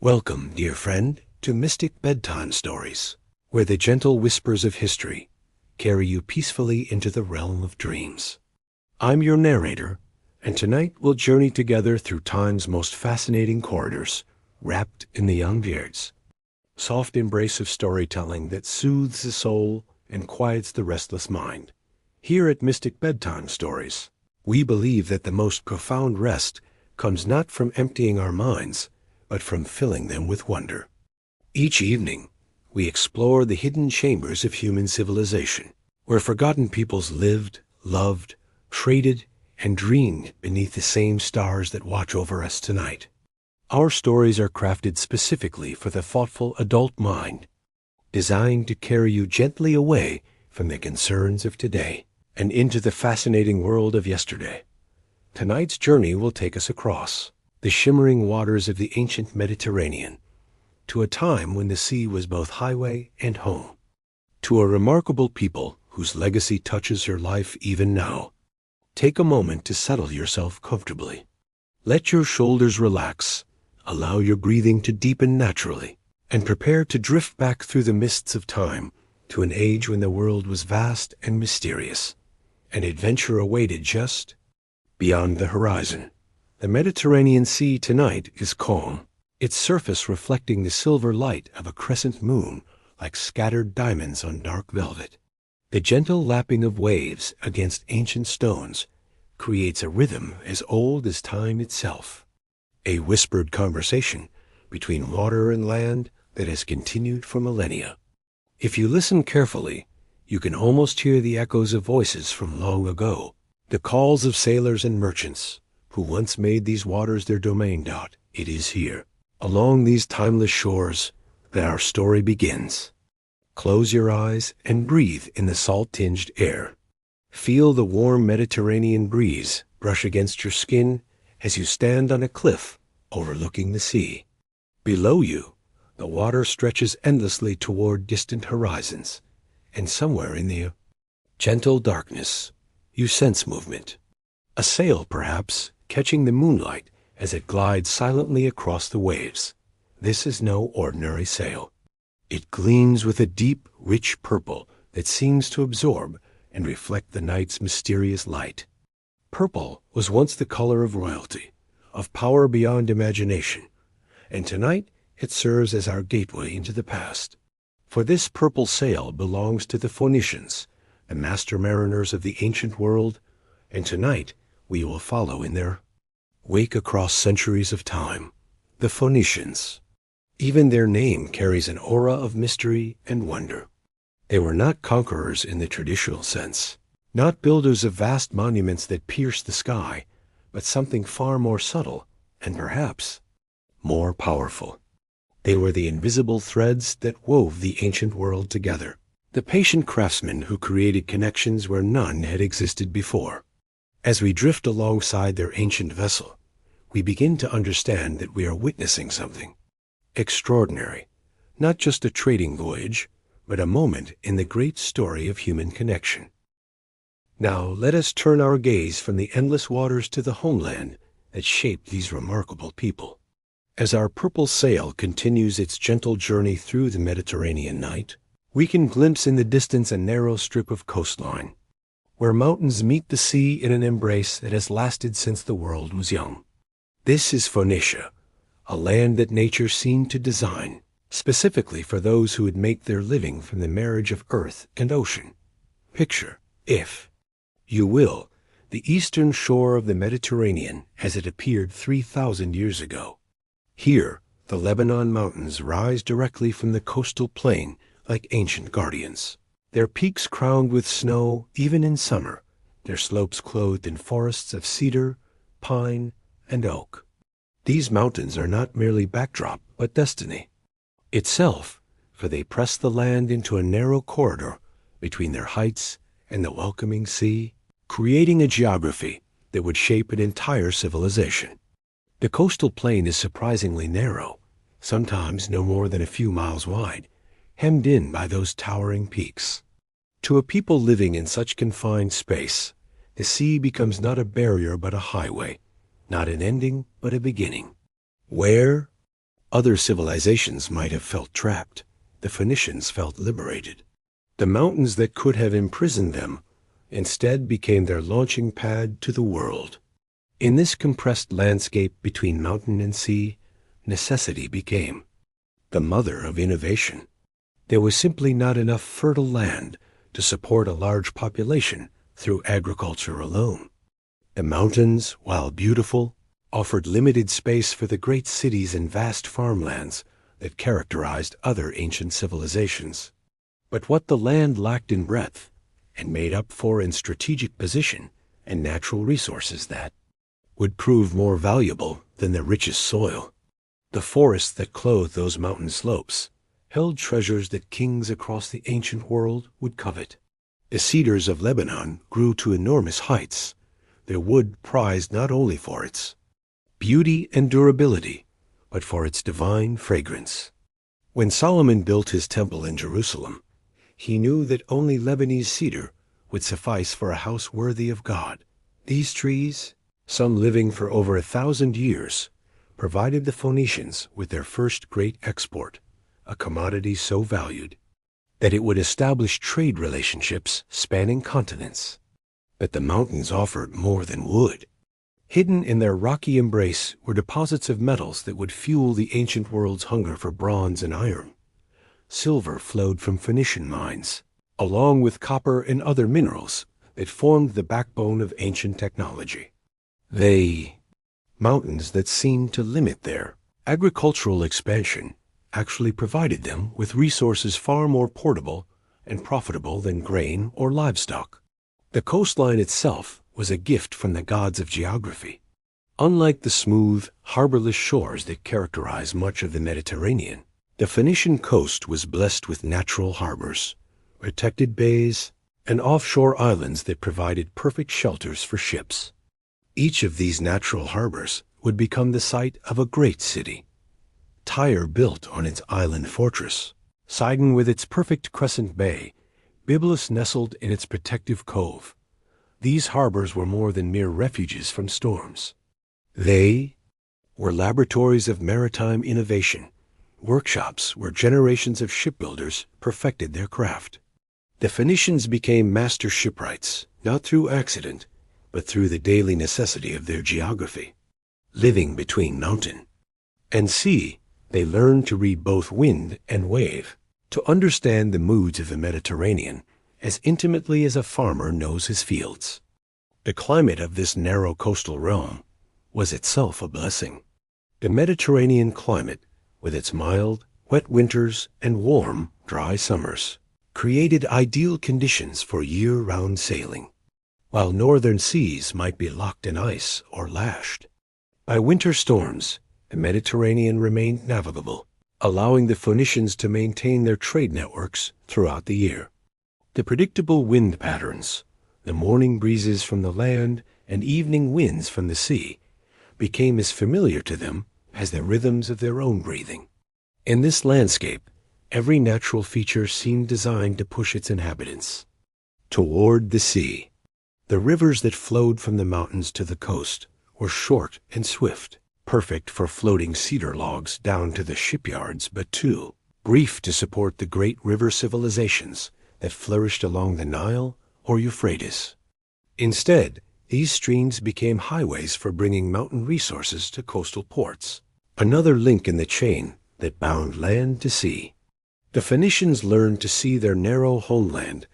Welcome, dear friend, to Mystic Bedtime Stories, where the gentle whispers of history carry you peacefully into the realm of dreams. I'm your narrator, and tonight we'll journey together through time's most fascinating corridors, wrapped in the young beards. Soft embrace of storytelling that soothes the soul and quiets the restless mind. Here at Mystic Bedtime Stories, we believe that the most profound rest comes not from emptying our minds, but from filling them with wonder. Each evening, we explore the hidden chambers of human civilization, where forgotten peoples lived, loved, traded, and dreamed beneath the same stars that watch over us tonight. Our stories are crafted specifically for the thoughtful adult mind, designed to carry you gently away from the concerns of today and into the fascinating world of yesterday. Tonight's journey will take us across the shimmering waters of the ancient Mediterranean, to a time when the sea was both highway and home, to a remarkable people whose legacy touches your life even now. Take a moment to settle yourself comfortably. Let your shoulders relax, allow your breathing to deepen naturally, and prepare to drift back through the mists of time to an age when the world was vast and mysterious, and adventure awaited just beyond the horizon. The Mediterranean Sea tonight is calm, its surface reflecting the silver light of a crescent moon like scattered diamonds on dark velvet. The gentle lapping of waves against ancient stones creates a rhythm as old as time itself, a whispered conversation between water and land that has continued for millennia. If you listen carefully, you can almost hear the echoes of voices from long ago, the calls of sailors and merchants who once made these waters their domain. It is here, along these timeless shores, that our story begins. Close your eyes and breathe in the salt-tinged air. Feel the warm Mediterranean breeze brush against your skin as you stand on a cliff overlooking the sea. Below you, the water stretches endlessly toward distant horizons, and somewhere in the gentle darkness, you sense movement. A sail, perhaps, catching the moonlight as it glides silently across the waves. This is no ordinary sail. It gleams with a deep, rich purple that seems to absorb and reflect the night's mysterious light. Purple was once the color of royalty, of power beyond imagination, and tonight it serves as our gateway into the past. For this purple sail belongs to the Phoenicians, the master mariners of the ancient world, and tonight we will follow in their wake across centuries of time. The Phoenicians. Even their name carries an aura of mystery and wonder. They were not conquerors in the traditional sense, not builders of vast monuments that pierce the sky, but something far more subtle and perhaps more powerful. They were the invisible threads that wove the ancient world together, the patient craftsmen who created connections where none had existed before. As we drift alongside their ancient vessel, we begin to understand that we are witnessing something extraordinary, not just a trading voyage, but a moment in the great story of human connection. Now let us turn our gaze from the endless waters to the homeland that shaped these remarkable people. As our purple sail continues its gentle journey through the Mediterranean night, we can glimpse in the distance a narrow strip of coastline, where mountains meet the sea in an embrace that has lasted since the world was young. This is Phoenicia, a land that nature seemed to design specifically for those who would make their living from the marriage of earth and ocean. Picture, if you will, the eastern shore of the Mediterranean as it appeared 3,000 years ago. Here, the Lebanon mountains rise directly from the coastal plain like ancient guardians, their peaks crowned with snow even in summer, their slopes clothed in forests of cedar, pine, and oak. These mountains are not merely backdrop, but destiny itself, for they press the land into a narrow corridor between their heights and the welcoming sea, creating a geography that would shape an entire civilization. The coastal plain is surprisingly narrow, sometimes no more than a few miles wide, hemmed in by those towering peaks. To a people living in such confined space, the sea becomes not a barrier but a highway, not an ending but a beginning. Where Other civilizations might have felt trapped. The Phoenicians felt liberated. The mountains that could have imprisoned them instead became their launching pad to the world. In this compressed landscape between mountain and sea, necessity became the mother of innovation. There was simply not enough fertile land to support a large population through agriculture alone. The mountains, while beautiful, offered limited space for the great cities and vast farmlands that characterized other ancient civilizations. But what the land lacked in breadth and made up for in strategic position and natural resources that would prove more valuable than the richest soil. The forests that clothed those mountain slopes held treasures that kings across the ancient world would covet. The cedars of Lebanon grew to enormous heights, their wood prized not only for its beauty and durability, but for its divine fragrance. When Solomon built his temple in Jerusalem, he knew that only Lebanese cedar would suffice for a house worthy of God. These trees, some living for over 1,000 years, provided the Phoenicians with their first great export, a commodity so valued that it would establish trade relationships spanning continents. But the mountains offered more than wood. Hidden in their rocky embrace were deposits of metals that would fuel the ancient world's hunger for bronze and iron. Silver flowed from Phoenician mines, along with copper and other minerals that formed the backbone of ancient technology. Mountains that seemed to limit their agricultural expansion actually provided them with resources far more portable and profitable than grain or livestock. The coastline itself was a gift from the gods of geography. Unlike the smooth, harborless shores that characterize much of the Mediterranean, the Phoenician coast was blessed with natural harbors, protected bays, and offshore islands that provided perfect shelters for ships. Each of these natural harbors would become the site of a great city. Tyre built on its island fortress, Sidon with its perfect crescent bay, Byblus nestled in its protective cove. These harbors were more than mere refuges from storms. They were laboratories of maritime innovation, workshops where generations of shipbuilders perfected their craft. The Phoenicians became master shipwrights, not through accident, but through the daily necessity of their geography. Living between mountain and sea, they learned to read both wind and wave, to understand the moods of the Mediterranean as intimately as a farmer knows his fields. The climate of this narrow coastal realm was itself a blessing. The Mediterranean climate, with its mild, wet winters and warm, dry summers, created ideal conditions for year-round sailing, while northern seas might be locked in ice or lashed by winter storms. The Mediterranean remained navigable, allowing the Phoenicians to maintain their trade networks throughout the year. The predictable wind patterns, the morning breezes from the land and evening winds from the sea, became as familiar to them as the rhythms of their own breathing. In this landscape, every natural feature seemed designed to push its inhabitants toward the sea. The rivers that flowed from the mountains to the coast were short and swift, perfect for floating cedar logs down to the shipyards, but too brief to support the great river civilizations that flourished along the Nile or Euphrates. Instead, these streams became highways for bringing mountain resources to coastal ports, another link in the chain that bound land to sea. The Phoenicians learned to see their narrow homeland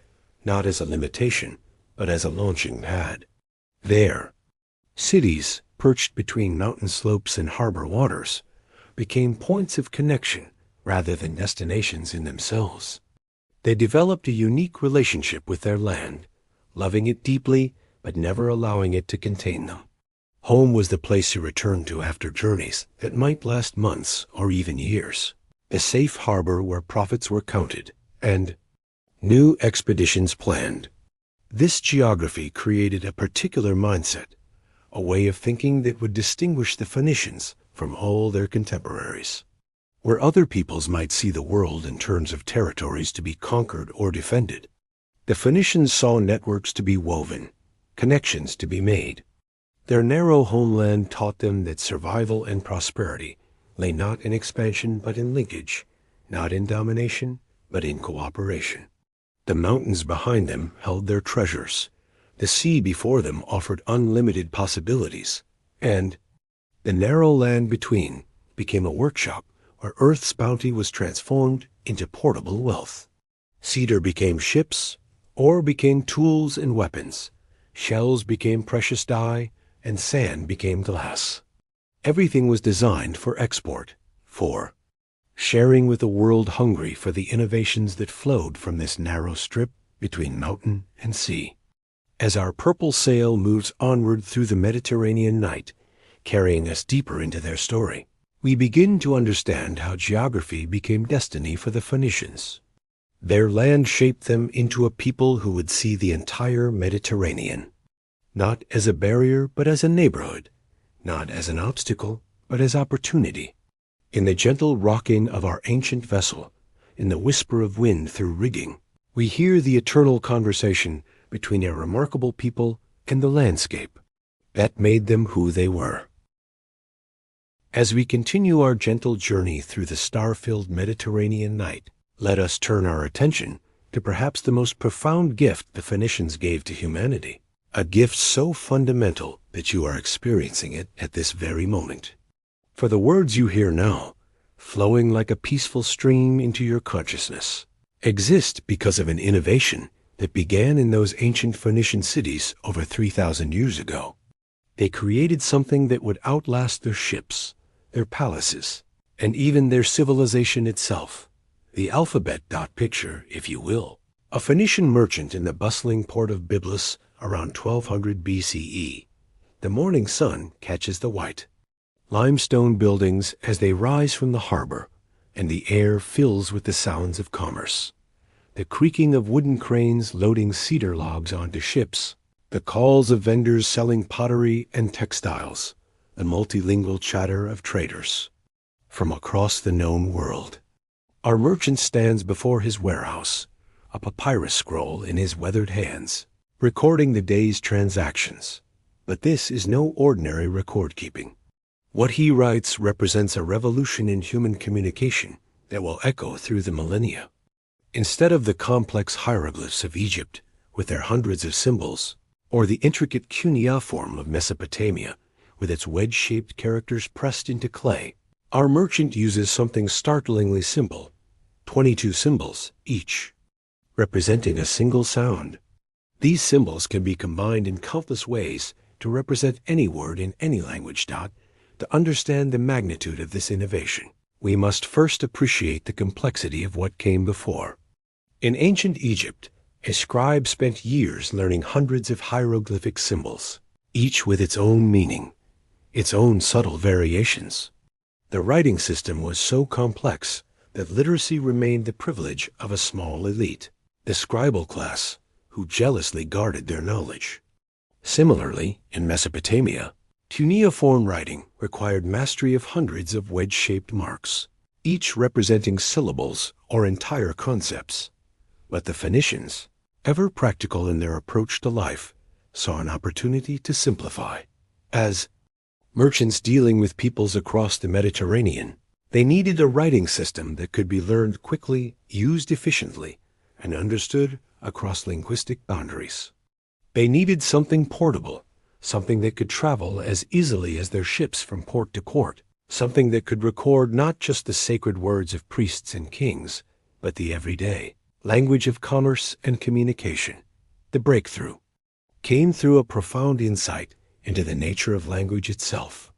not as a limitation, but as a launching pad. There, cities perched between mountain slopes and harbor waters became points of connection rather than destinations in themselves. They developed a unique relationship with their land, loving it deeply but never allowing it to contain them. Home was the place you returned to after journeys that might last months or even years, a safe harbor where profits were counted and new expeditions planned. This geography created a particular mindset, a way of thinking that would distinguish the Phoenicians from all their contemporaries. Where other peoples might see the world in terms of territories to be conquered or defended, the Phoenicians saw networks to be woven, connections to be made. Their narrow homeland taught them that survival and prosperity lay not in expansion but in linkage, not in domination but in cooperation. The mountains behind them held their treasures. The sea before them offered unlimited possibilities. And the narrow land between became a workshop where Earth's bounty was transformed into portable wealth. Cedar became ships, ore became tools and weapons, shells became precious dye, and sand became glass. Everything was designed for export, for sharing with a world hungry for the innovations that flowed from this narrow strip between mountain and sea. As our purple sail moves onward through the Mediterranean night, carrying us deeper into their story, we begin to understand how geography became destiny for the Phoenicians. Their land shaped them into a people who would see the entire Mediterranean, not as a barrier but as a neighborhood, not as an obstacle but as opportunity. In the gentle rocking of our ancient vessel, in the whisper of wind through rigging, we hear the eternal conversation between a remarkable people and the landscape that made them who they were. As we continue our gentle journey through the star-filled Mediterranean night, let us turn our attention to perhaps the most profound gift the Phoenicians gave to humanity, a gift so fundamental that you are experiencing it at this very moment. For the words you hear now, flowing like a peaceful stream into your consciousness, exist because of an innovation that began in those ancient Phoenician cities over 3,000 years ago. They created something that would outlast their ships, their palaces, and even their civilization itself. The alphabet dot picture, if you will. A Phoenician merchant in the bustling port of Byblus around 1200 BCE. The morning sun catches the white limestone buildings as they rise from the harbor, and the air fills with the sounds of commerce. The creaking of wooden cranes loading cedar logs onto ships, the calls of vendors selling pottery and textiles, the multilingual chatter of traders from across the known world. Our merchant stands before his warehouse, a papyrus scroll in his weathered hands, recording the day's transactions. But this is no ordinary record-keeping. What he writes represents a revolution in human communication that will echo through the millennia. Instead of the complex hieroglyphs of Egypt with their hundreds of symbols, or the intricate cuneiform of Mesopotamia with its wedge-shaped characters pressed into clay, our merchant uses something startlingly simple, 22 symbols each, representing a single sound. These symbols can be combined in countless ways to represent any word in any language. To understand the magnitude of this innovation, we must first appreciate the complexity of what came before. In ancient Egypt, a scribe spent years learning hundreds of hieroglyphic symbols, each with its own meaning, its own subtle variations. The writing system was so complex that literacy remained the privilege of a small elite, the scribal class, who jealously guarded their knowledge. Similarly, in Mesopotamia, cuneiform writing required mastery of hundreds of wedge-shaped marks, each representing syllables or entire concepts. But the Phoenicians, ever practical in their approach to life, saw an opportunity to simplify. As merchants dealing with peoples across the Mediterranean, they needed a writing system that could be learned quickly, used efficiently, and understood across linguistic boundaries. They needed something portable, something that could travel as easily as their ships from port to court, something that could record not just the sacred words of priests and kings, but the everyday language of commerce and communication. The breakthrough came through a profound insight into the nature of language itself.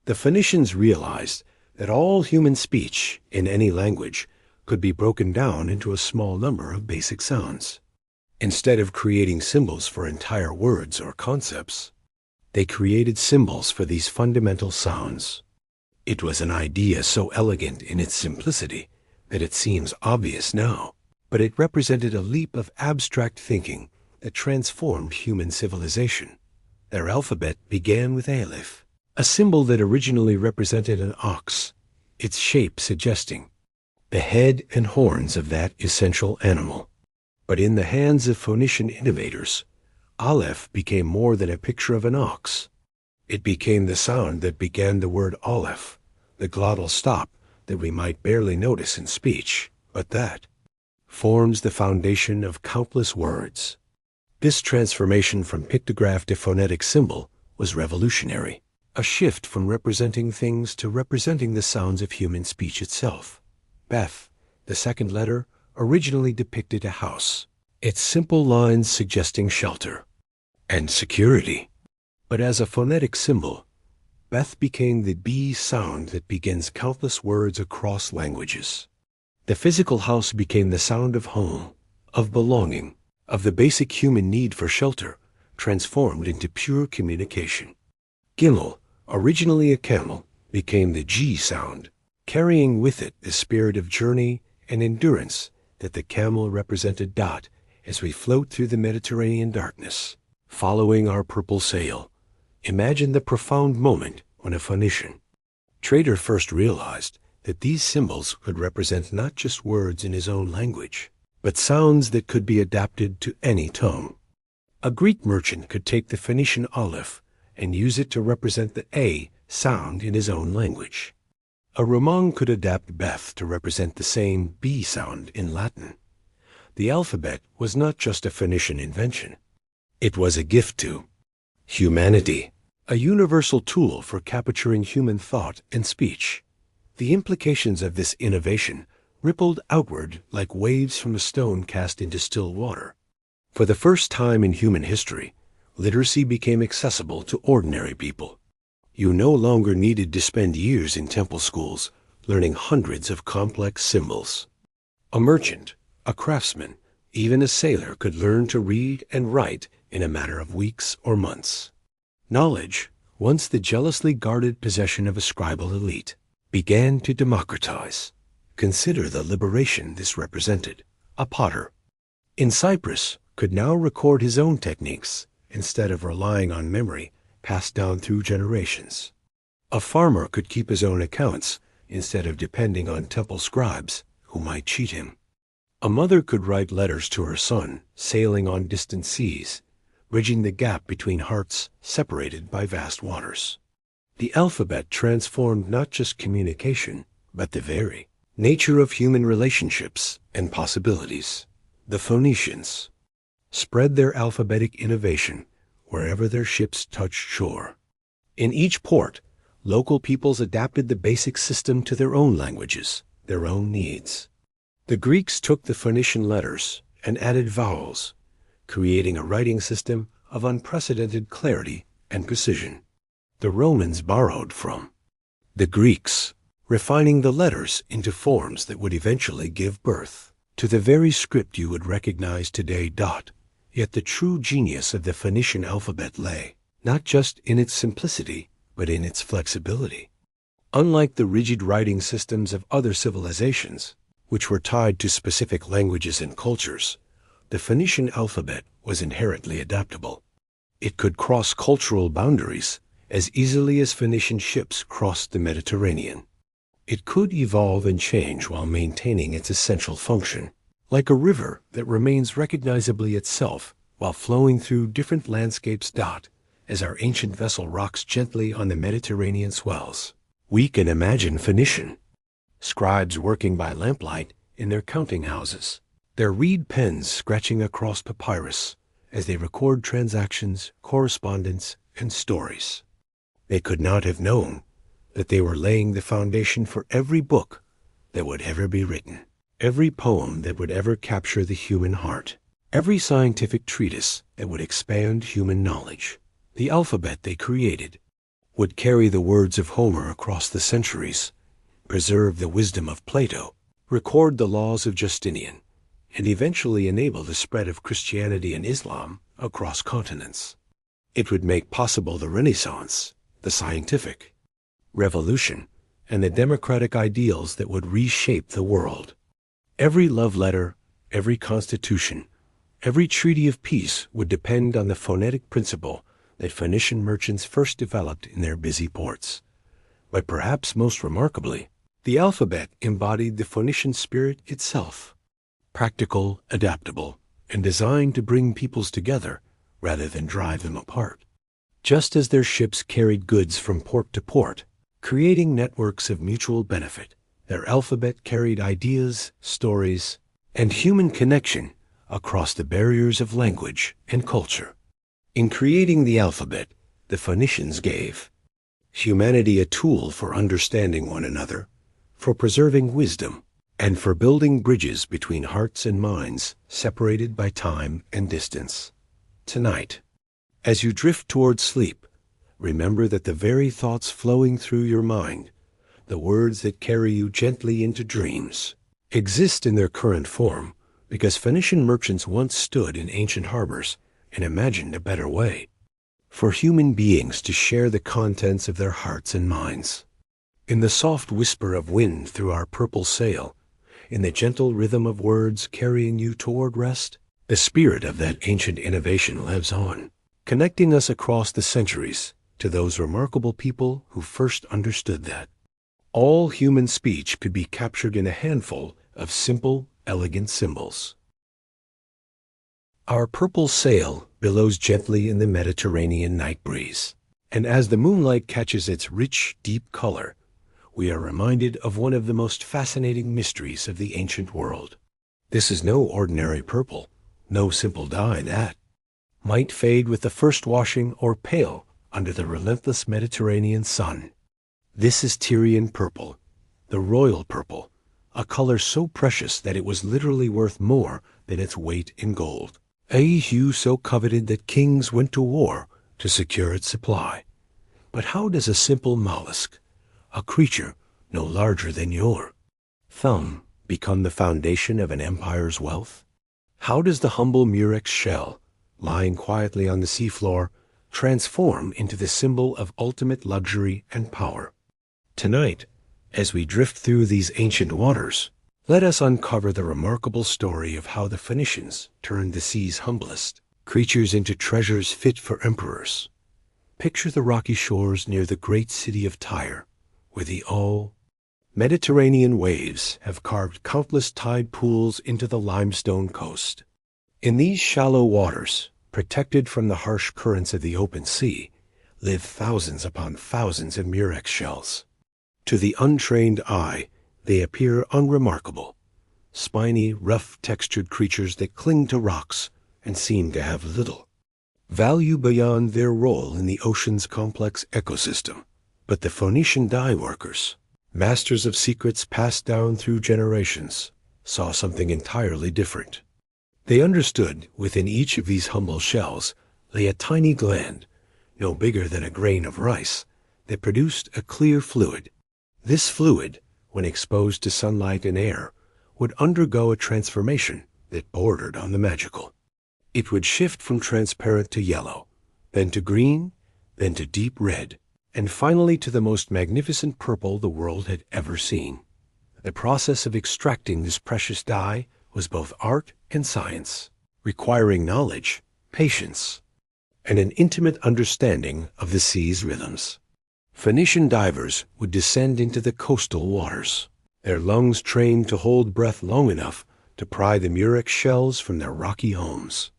The Phoenicians realized that all human speech in any language could be broken down into a small number of basic sounds. Instead of creating symbols for entire words or concepts, they created symbols for these fundamental sounds. It was an idea so elegant in its simplicity that it seems obvious now, but it represented a leap of abstract thinking that transformed human civilization. Their alphabet began with Aleph, a symbol that originally represented an ox, its shape suggesting the head and horns of that essential animal. But in the hands of Phoenician innovators, Aleph became more than a picture of an ox. It became the sound that began the word Aleph, the glottal stop that we might barely notice in speech, but that forms the foundation of countless words. This transformation from pictograph to phonetic symbol was revolutionary, a shift from representing things to representing the sounds of human speech itself. Beth, the second letter, originally depicted a house, its simple lines suggesting shelter and security. But as a phonetic symbol, Beth became the B sound that begins countless words across languages. The physical house became the sound of home, of belonging, of the basic human need for shelter, transformed into pure communication. Gimel, originally a camel, became the G sound, carrying with it the spirit of journey and endurance that the camel represented. As we float through the Mediterranean darkness, following our purple sail, imagine the profound moment when a Phoenician trader first realized that these symbols could represent not just words in his own language, but sounds that could be adapted to any tongue. A Greek merchant could take the Phoenician aleph and use it to represent the A sound in his own language. A Roman could adapt Beth to represent the same B sound in Latin. The alphabet was not just a Phoenician invention. It was a gift to humanity, a universal tool for capturing human thought and speech. The implications of this innovation rippled outward like waves from a stone cast into still water. For the first time in human history, literacy became accessible to ordinary people. You no longer needed to spend years in temple schools learning hundreds of complex symbols. A merchant, a craftsman, even a sailor could learn to read and write in a matter of weeks or months. Knowledge, once the jealously guarded possession of a scribal elite, began to democratize. Consider the liberation this represented. A potter in Cyprus could now record his own techniques instead of relying on memory passed down through generations. A farmer could keep his own accounts instead of depending on temple scribes who might cheat him. A mother could write letters to her son, sailing on distant seas, bridging the gap between hearts separated by vast waters. The alphabet transformed not just communication, but the very nature of human relationships and possibilities. The Phoenicians spread their alphabetic innovation wherever their ships touched shore. In each port, local peoples adapted the basic system to their own languages, their own needs. The Greeks took the Phoenician letters and added vowels, creating a writing system of unprecedented clarity and precision. The Romans borrowed from the Greeks, refining the letters into forms that would eventually give birth to the very script you would recognize today. Yet the true genius of the Phoenician alphabet lay not just in its simplicity, but in its flexibility. Unlike the rigid writing systems of other civilizations, which were tied to specific languages and cultures, the Phoenician alphabet was inherently adaptable. It could cross cultural boundaries as easily as Phoenician ships crossed the Mediterranean. It could evolve and change while maintaining its essential function, like a river that remains recognizably itself while flowing through different landscapes. As our ancient vessel rocks gently on the Mediterranean swells, we can imagine Phoenician scribes working by lamplight in their counting houses, their reed pens scratching across papyrus as they record transactions, correspondence, and stories. They could not have known that they were laying the foundation for every book that would ever be written, every poem that would ever capture the human heart, every scientific treatise that would expand human knowledge. The alphabet they created would carry the words of Homer across the centuries, preserve the wisdom of Plato, record the laws of Justinian, and eventually enable the spread of Christianity and Islam across continents. It would make possible the Renaissance, the scientific revolution, and the democratic ideals that would reshape the world. Every love letter, every constitution, every treaty of peace would depend on the phonetic principle that Phoenician merchants first developed in their busy ports. But perhaps most remarkably, the alphabet embodied the Phoenician spirit itself, practical, adaptable, and designed to bring peoples together rather than drive them apart. Just as their ships carried goods from port to port, creating networks of mutual benefit. Their alphabet carried ideas, stories, and human connection across the barriers of language and culture. In creating the alphabet, the Phoenicians gave humanity a tool for understanding one another, for preserving wisdom, and for building bridges between hearts and minds separated by time and distance. Tonight, as you drift toward sleep, remember that the very thoughts flowing through your mind, the words that carry you gently into dreams, exist in their current form because Phoenician merchants once stood in ancient harbors and imagined a better way for human beings to share the contents of their hearts and minds. In the soft whisper of wind through our purple sail, in the gentle rhythm of words carrying you toward rest, the spirit of that ancient innovation lives on, connecting us across the centuries to those remarkable people who first understood that all human speech could be captured in a handful of simple, elegant symbols. Our purple sail billows gently in the Mediterranean night breeze, and as the moonlight catches its rich, deep color, we are reminded of one of the most fascinating mysteries of the ancient world. This is no ordinary purple, no simple dye that might fade with the first washing or pale under the relentless Mediterranean sun. This is Tyrian purple, the royal purple, a color so precious that it was literally worth more than its weight in gold. A hue so coveted that kings went to war to secure its supply. But how does a simple mollusk, a creature no larger than your thumb, become the foundation of an empire's wealth? How does the humble murex shell, lying quietly on the seafloor, transform into the symbol of ultimate luxury and power? Tonight, as we drift through these ancient waters, let us uncover the remarkable story of how the Phoenicians turned the sea's humblest creatures into treasures fit for emperors. Picture the rocky shores near the great city of Tyre, where the Mediterranean waves have carved countless tide pools into the limestone coast. In these shallow waters, protected from the harsh currents of the open sea, live thousands upon thousands of murex shells. To the untrained eye, they appear unremarkable, spiny, rough-textured creatures that cling to rocks and seem to have little value beyond their role in the ocean's complex ecosystem. But the Phoenician dye workers, masters of secrets passed down through generations, saw something entirely different. They understood within each of these humble shells lay a tiny gland, no bigger than a grain of rice, that produced a clear fluid. This fluid, when exposed to sunlight and air, would undergo a transformation that bordered on the magical. It would shift from transparent to yellow, then to green, then to deep red, and finally to the most magnificent purple the world had ever seen. The process of extracting this precious dye was both art and science, requiring knowledge, patience, and an intimate understanding of the sea's rhythms. Phoenician divers would descend into the coastal waters, their lungs trained to hold breath long enough to pry the murex shells from their rocky homes.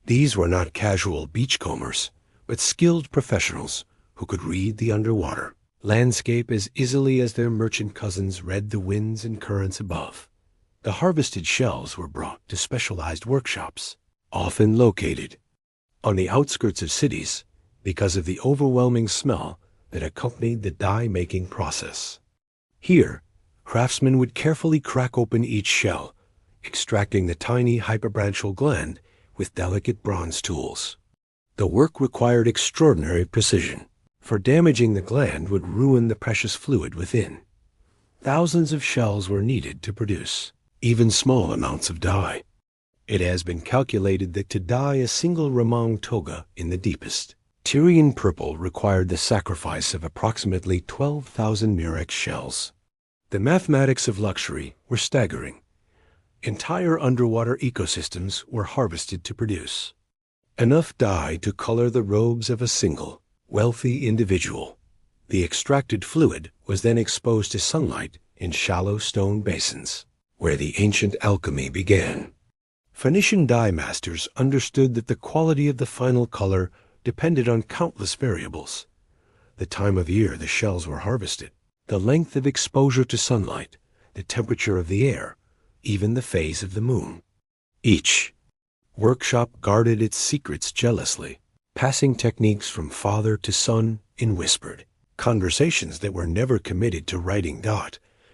These were not casual beachcombers, but skilled professionals who could read the underwater landscape as easily as their merchant cousins read the winds and currents above. The harvested shells were brought to specialized workshops, often located on the outskirts of cities because of the overwhelming smell that accompanied the dye-making process. Here, craftsmen would carefully crack open each shell, extracting the tiny hyperbranchial gland with delicate bronze tools. The work required extraordinary precision, for damaging the gland would ruin the precious fluid within. Thousands of shells were needed to produce even small amounts of dye. It has been calculated that to dye a single remang toga in the deepest Tyrian purple required the sacrifice of approximately 12,000 murex shells. The mathematics of luxury were staggering. Entire underwater ecosystems were harvested to produce enough dye to color the robes of a single, wealthy individual. The extracted fluid was then exposed to sunlight in shallow stone basins, where the ancient alchemy began. Phoenician dye masters understood that the quality of the final color depended on countless variables: the time of year the shells were harvested, the length of exposure to sunlight, the temperature of the air, even the phase of the moon. Each workshop guarded its secrets jealously, passing techniques from father to son in whispered conversations that were never committed to writing.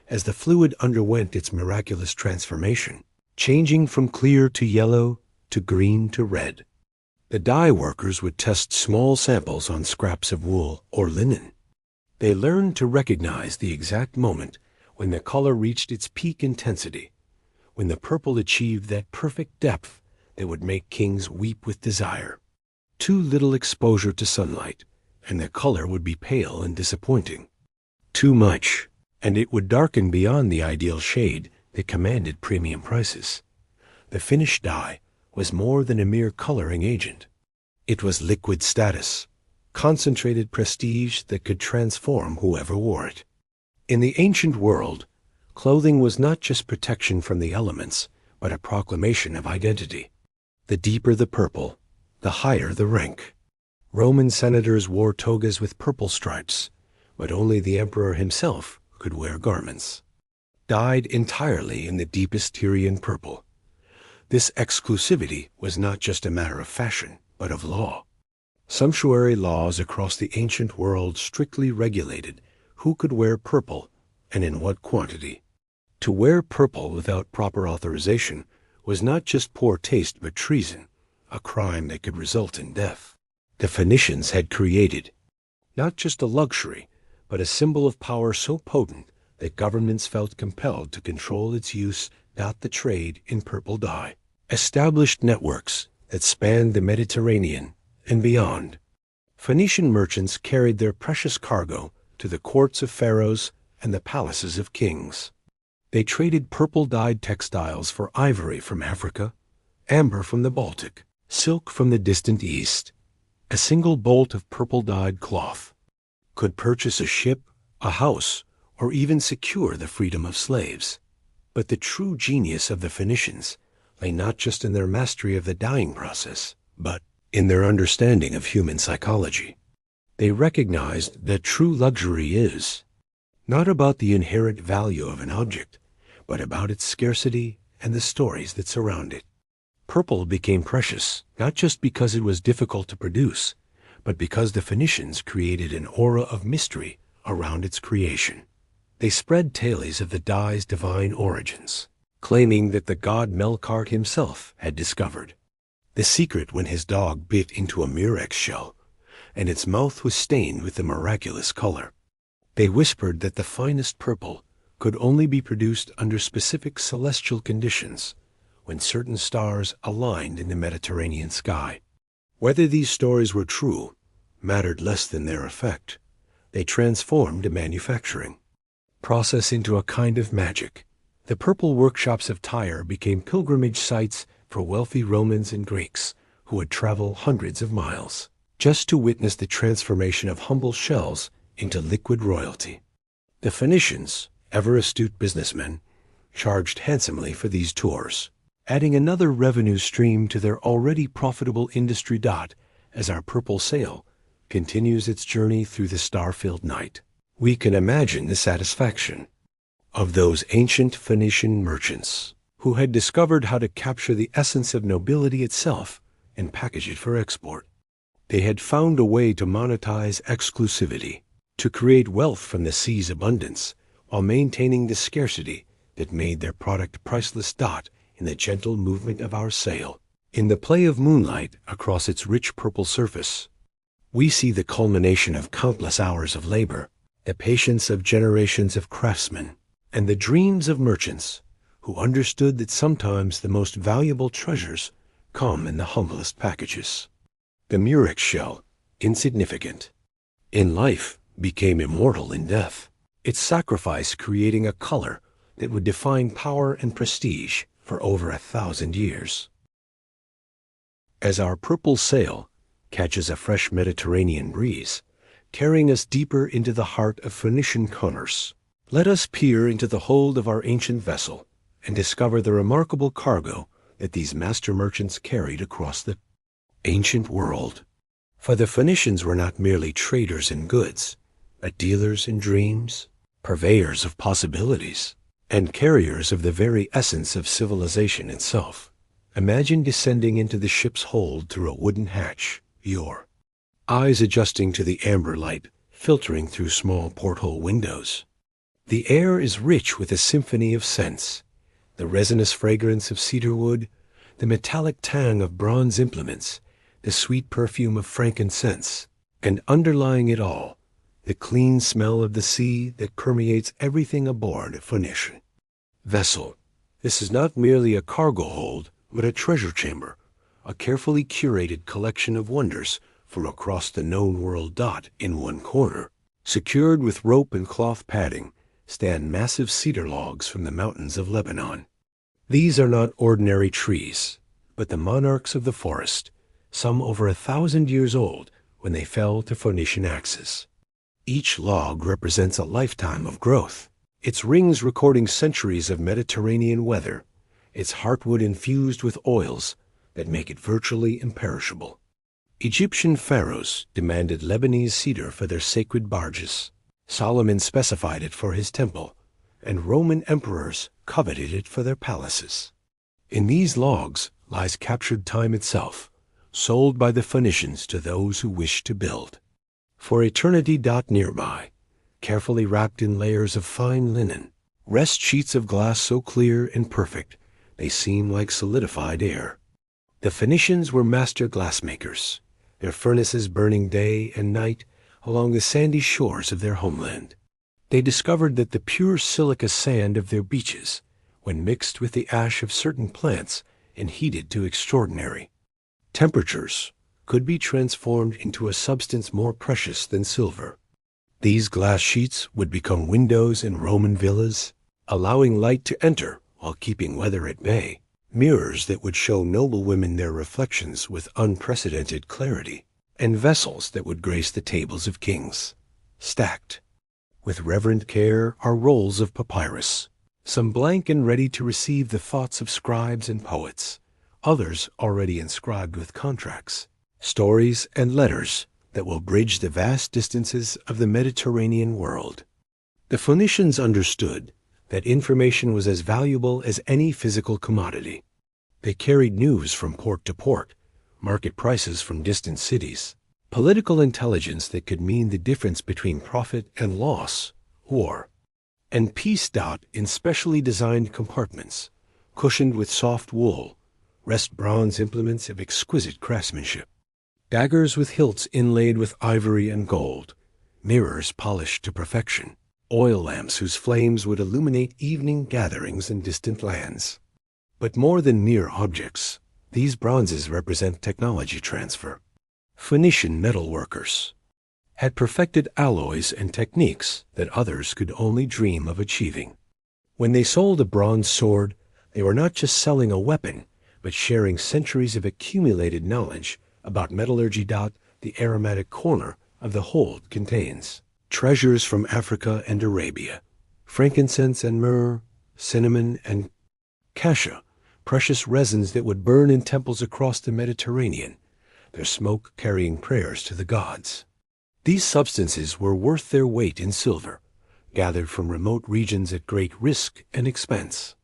As the fluid underwent its miraculous transformation, changing from clear to yellow to green to red, the dye workers would test small samples on scraps of wool or linen. They learned to recognize the exact moment when the color reached its peak intensity, when the purple achieved that perfect depth that would make kings weep with desire. Too little exposure to sunlight, and the color would be pale and disappointing. Too much, and it would darken beyond the ideal shade that commanded premium prices. The finished dye was more than a mere coloring agent. It was liquid status, concentrated prestige that could transform whoever wore it. In the ancient world, clothing was not just protection from the elements, but a proclamation of identity. The deeper the purple, the higher the rank. Roman senators wore togas with purple stripes, but only the emperor himself could wear garments dyed entirely in the deepest Tyrian purple. This exclusivity was not just a matter of fashion, but of law. Sumptuary laws across the ancient world strictly regulated who could wear purple and in what quantity. To wear purple without proper authorization was not just poor taste but treason, a crime that could result in death. The Phoenicians had created not just a luxury, but a symbol of power so potent that governments felt compelled to control its use. The trade in purple dye established networks that spanned the Mediterranean and beyond. Phoenician merchants carried their precious cargo to the courts of pharaohs and the palaces of kings. They traded purple-dyed textiles for ivory from Africa, amber from the Baltic, silk from the distant East. A single bolt of purple-dyed cloth could purchase a ship, a house, or even secure the freedom of slaves. But the true genius of the Phoenicians lay not just in their mastery of the dyeing process, but in their understanding of human psychology. They recognized that true luxury is not about the inherent value of an object, but about its scarcity and the stories that surround it. Purple became precious, not just because it was difficult to produce, but because the Phoenicians created an aura of mystery around its creation. They spread tales of the dye's divine origins, claiming that the god Melkart himself had discovered the secret when his dog bit into a murex shell, and its mouth was stained with the miraculous color. They whispered that the finest purple could only be produced under specific celestial conditions, when certain stars aligned in the Mediterranean sky. Whether these stories were true mattered less than their effect. They transformed manufacturing process into a kind of magic. The purple workshops of Tyre became pilgrimage sites for wealthy Romans and Greeks who would travel hundreds of miles just to witness the transformation of humble shells into liquid royalty. The Phoenicians, ever astute businessmen, charged handsomely for these tours, adding another revenue stream to their already profitable industry. As our purple sail continues its journey through the star-filled night, we can imagine the satisfaction of those ancient Phoenician merchants who had discovered how to capture the essence of nobility itself and package it for export. They had found a way to monetize exclusivity, to create wealth from the sea's abundance, while maintaining the scarcity that made their product priceless. In the gentle movement of our sail, in the play of moonlight across its rich purple surface, we see the culmination of countless hours of labor, the patience of generations of craftsmen, and the dreams of merchants who understood that sometimes the most valuable treasures come in the humblest packages. The murex shell, insignificant in life, became immortal in death, its sacrifice creating a color that would define power and prestige for over 1,000 years. As our purple sail catches a fresh Mediterranean breeze, carrying us deeper into the heart of Phoenician commerce, let us peer into the hold of our ancient vessel and discover the remarkable cargo that these master merchants carried across the ancient world. For the Phoenicians were not merely traders in goods, but dealers in dreams, purveyors of possibilities, and carriers of the very essence of civilization itself. Imagine descending into the ship's hold through a wooden hatch, your eyes adjusting to the amber light filtering through small porthole windows. The air is rich with a symphony of scents, the resinous fragrance of cedar wood, the metallic tang of bronze implements, the sweet perfume of frankincense, and underlying it all, the clean smell of the sea that permeates everything aboard a Phoenician vessel. This is not merely a cargo hold, but a treasure chamber, a carefully curated collection of wonders from across the known world. In one corner, secured with rope and cloth padding, stand massive cedar logs from the mountains of Lebanon. These are not ordinary trees, but the monarchs of the forest, some over 1,000 years old when they fell to Phoenician axes. Each log represents a lifetime of growth, its rings recording centuries of Mediterranean weather, its heartwood infused with oils that make it virtually imperishable. Egyptian pharaohs demanded Lebanese cedar for their sacred barges. Solomon specified it for his temple, and Roman emperors coveted it for their palaces. In these logs lies captured time itself, sold by the Phoenicians to those who wish to build. For eternity. Nearby, carefully wrapped in layers of fine linen, rest sheets of glass so clear and perfect they seem like solidified air. The Phoenicians were master glassmakers, their furnaces burning day and night along the sandy shores of their homeland. They discovered that the pure silica sand of their beaches, when mixed with the ash of certain plants and heated to extraordinary temperatures, could be transformed into a substance more precious than silver. These glass sheets would become windows in Roman villas, allowing light to enter while keeping weather at bay, mirrors that would show noble women their reflections with unprecedented clarity, and vessels that would grace the tables of kings. Stacked with reverent care are rolls of papyrus, some blank and ready to receive the thoughts of scribes and poets, others already inscribed with contracts, stories, and letters that will bridge the vast distances of the Mediterranean world. The Phoenicians understood that information was as valuable as any physical commodity. They carried news from port to port, market prices from distant cities, political intelligence that could mean the difference between profit and loss, war and peace. In specially designed compartments, cushioned with soft wool, rest bronze implements of exquisite craftsmanship, daggers with hilts inlaid with ivory and gold, mirrors polished to perfection, oil lamps whose flames would illuminate evening gatherings in distant lands. But more than mere objects, these bronzes represent technology transfer. Phoenician metalworkers had perfected alloys and techniques that others could only dream of achieving. When they sold a bronze sword, they were not just selling a weapon, but sharing centuries of accumulated knowledge about metallurgy. The aromatic corner of the hold contains treasures from Africa and Arabia, frankincense and myrrh, cinnamon and cassia, precious resins that would burn in temples across the Mediterranean, their smoke carrying prayers to the gods. These substances were worth their weight in silver, gathered from remote regions at great risk and expense.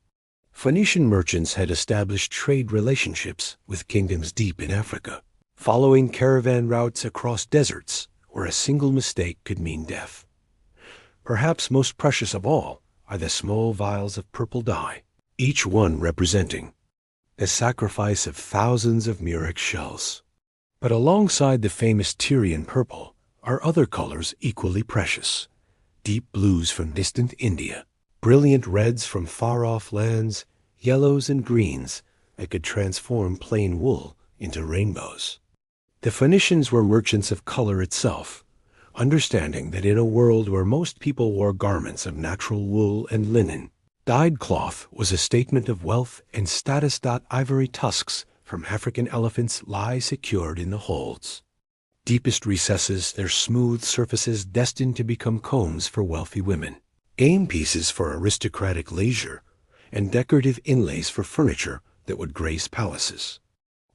Phoenician merchants had established trade relationships with kingdoms deep in Africa, following caravan routes across deserts where a single mistake could mean death. Perhaps most precious of all are the small vials of purple dye, each one representing the sacrifice of thousands of murex shells. But alongside the famous Tyrian purple are other colors equally precious: deep blues from distant India, brilliant reds from far-off lands, yellows and greens that could transform plain wool into rainbows. The Phoenicians were merchants of color itself, understanding that in a world where most people wore garments of natural wool and linen, dyed cloth was a statement of wealth and status. Ivory tusks from African elephants lie secured in the holds, deepest recesses, their smooth surfaces destined to become combs for wealthy women, aim pieces for aristocratic leisure, and decorative inlays for furniture that would grace palaces.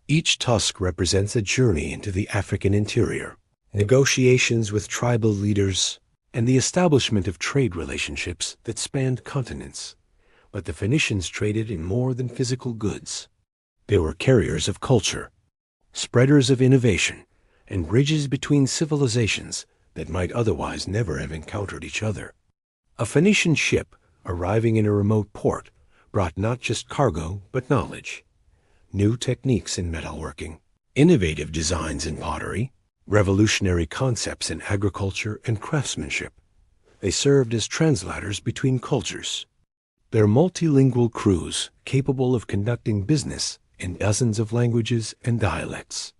Each tusk represents a journey into the African interior, negotiations with tribal leaders, and the establishment of trade relationships that spanned continents. But the Phoenicians traded in more than physical goods. They were carriers of culture, spreaders of innovation, and bridges between civilizations that might otherwise never have encountered each other. A Phoenician ship arriving in a remote port brought not just cargo but knowledge, new techniques in metalworking, innovative designs in pottery, revolutionary concepts in agriculture and craftsmanship. They served as translators between cultures. Their multilingual crews capable of conducting business in dozens of languages and dialects.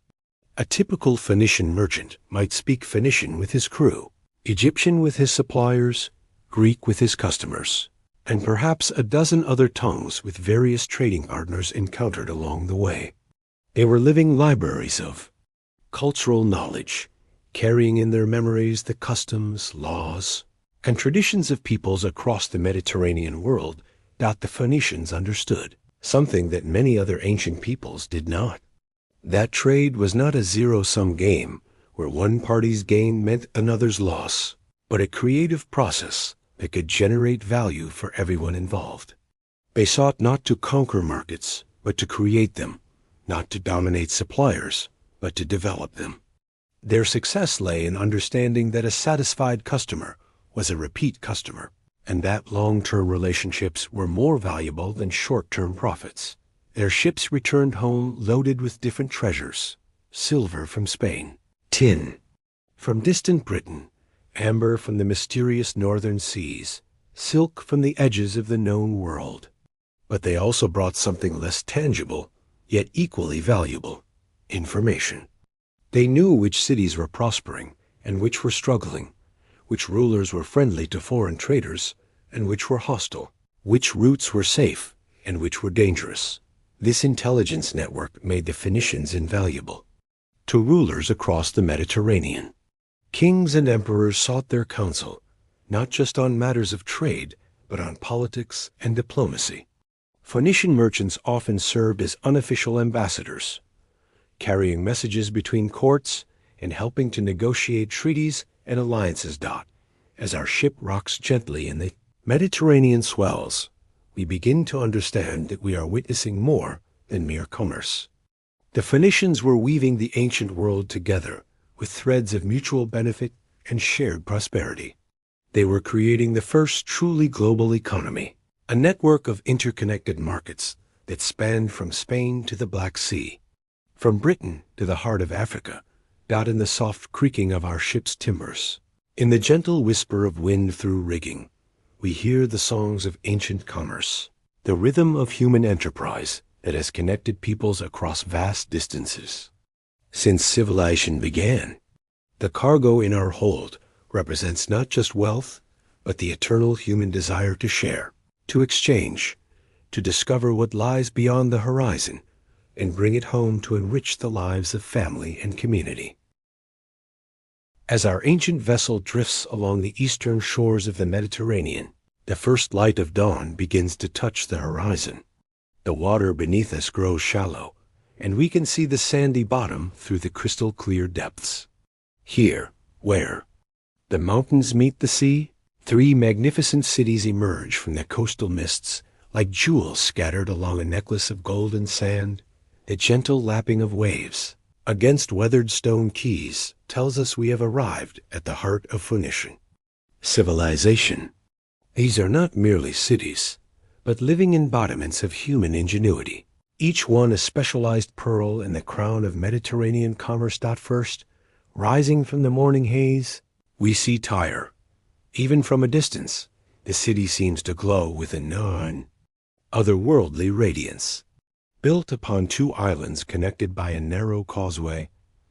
A typical Phoenician merchant might speak Phoenician with his crew, Egyptian with his suppliers, Greek with his customers, and perhaps a dozen other tongues with various trading partners encountered along the way. They were living libraries of cultural knowledge, carrying in their memories the customs, laws, and traditions of peoples across the Mediterranean world that the Phoenicians understood, something that many other ancient peoples did not. That trade was not a zero-sum game where one party's gain meant another's loss, but a creative process that could generate value for everyone involved. They sought not to conquer markets, but to create them, not to dominate suppliers, but to develop them. Their success lay in understanding that a satisfied customer was a repeat customer, and that long-term relationships were more valuable than short-term profits. Their ships returned home loaded with different treasures: silver from Spain, tin from distant Britain, amber from the mysterious northern seas, silk from the edges of the known world. But they also brought something less tangible, yet equally valuable: information. They knew which cities were prospering and which were struggling, which rulers were friendly to foreign traders and which were hostile, which routes were safe and which were dangerous. This intelligence network made the Phoenicians invaluable to rulers across the Mediterranean. Kings and emperors sought their counsel, not just on matters of trade, but on politics and diplomacy. Phoenician merchants often served as unofficial ambassadors, carrying messages between courts and helping to negotiate treaties and alliances. As our ship rocks gently in the Mediterranean swells, we begin to understand that we are witnessing more than mere commerce. The Phoenicians were weaving the ancient world together with threads of mutual benefit and shared prosperity. They were creating the first truly global economy, a network of interconnected markets that spanned from Spain to the Black Sea, from Britain to the heart of Africa, in the soft creaking of our ship's timbers. In the gentle whisper of wind through rigging, we hear the songs of ancient commerce, the rhythm of human enterprise that has connected peoples across vast distances. Since civilization began, the cargo in our hold represents not just wealth, but the eternal human desire to share, to exchange, to discover what lies beyond the horizon, and bring it home to enrich the lives of family and community. As our ancient vessel drifts along the eastern shores of the Mediterranean, the first light of dawn begins to touch the horizon. The water beneath us grows shallow, and we can see the sandy bottom through the crystal-clear depths. Here, where the mountains meet the sea, three magnificent cities emerge from the coastal mists like jewels scattered along a necklace of golden sand. The gentle lapping of waves against weathered stone quays tells us we have arrived at the heart of Phoenician civilization. These are not merely cities, but living embodiments of human ingenuity, each one a specialized pearl in the crown of Mediterranean commerce. First, rising from the morning haze, we see Tyre. Even from a distance, the city seems to glow with a otherworldly radiance. Built upon two islands connected by a narrow causeway,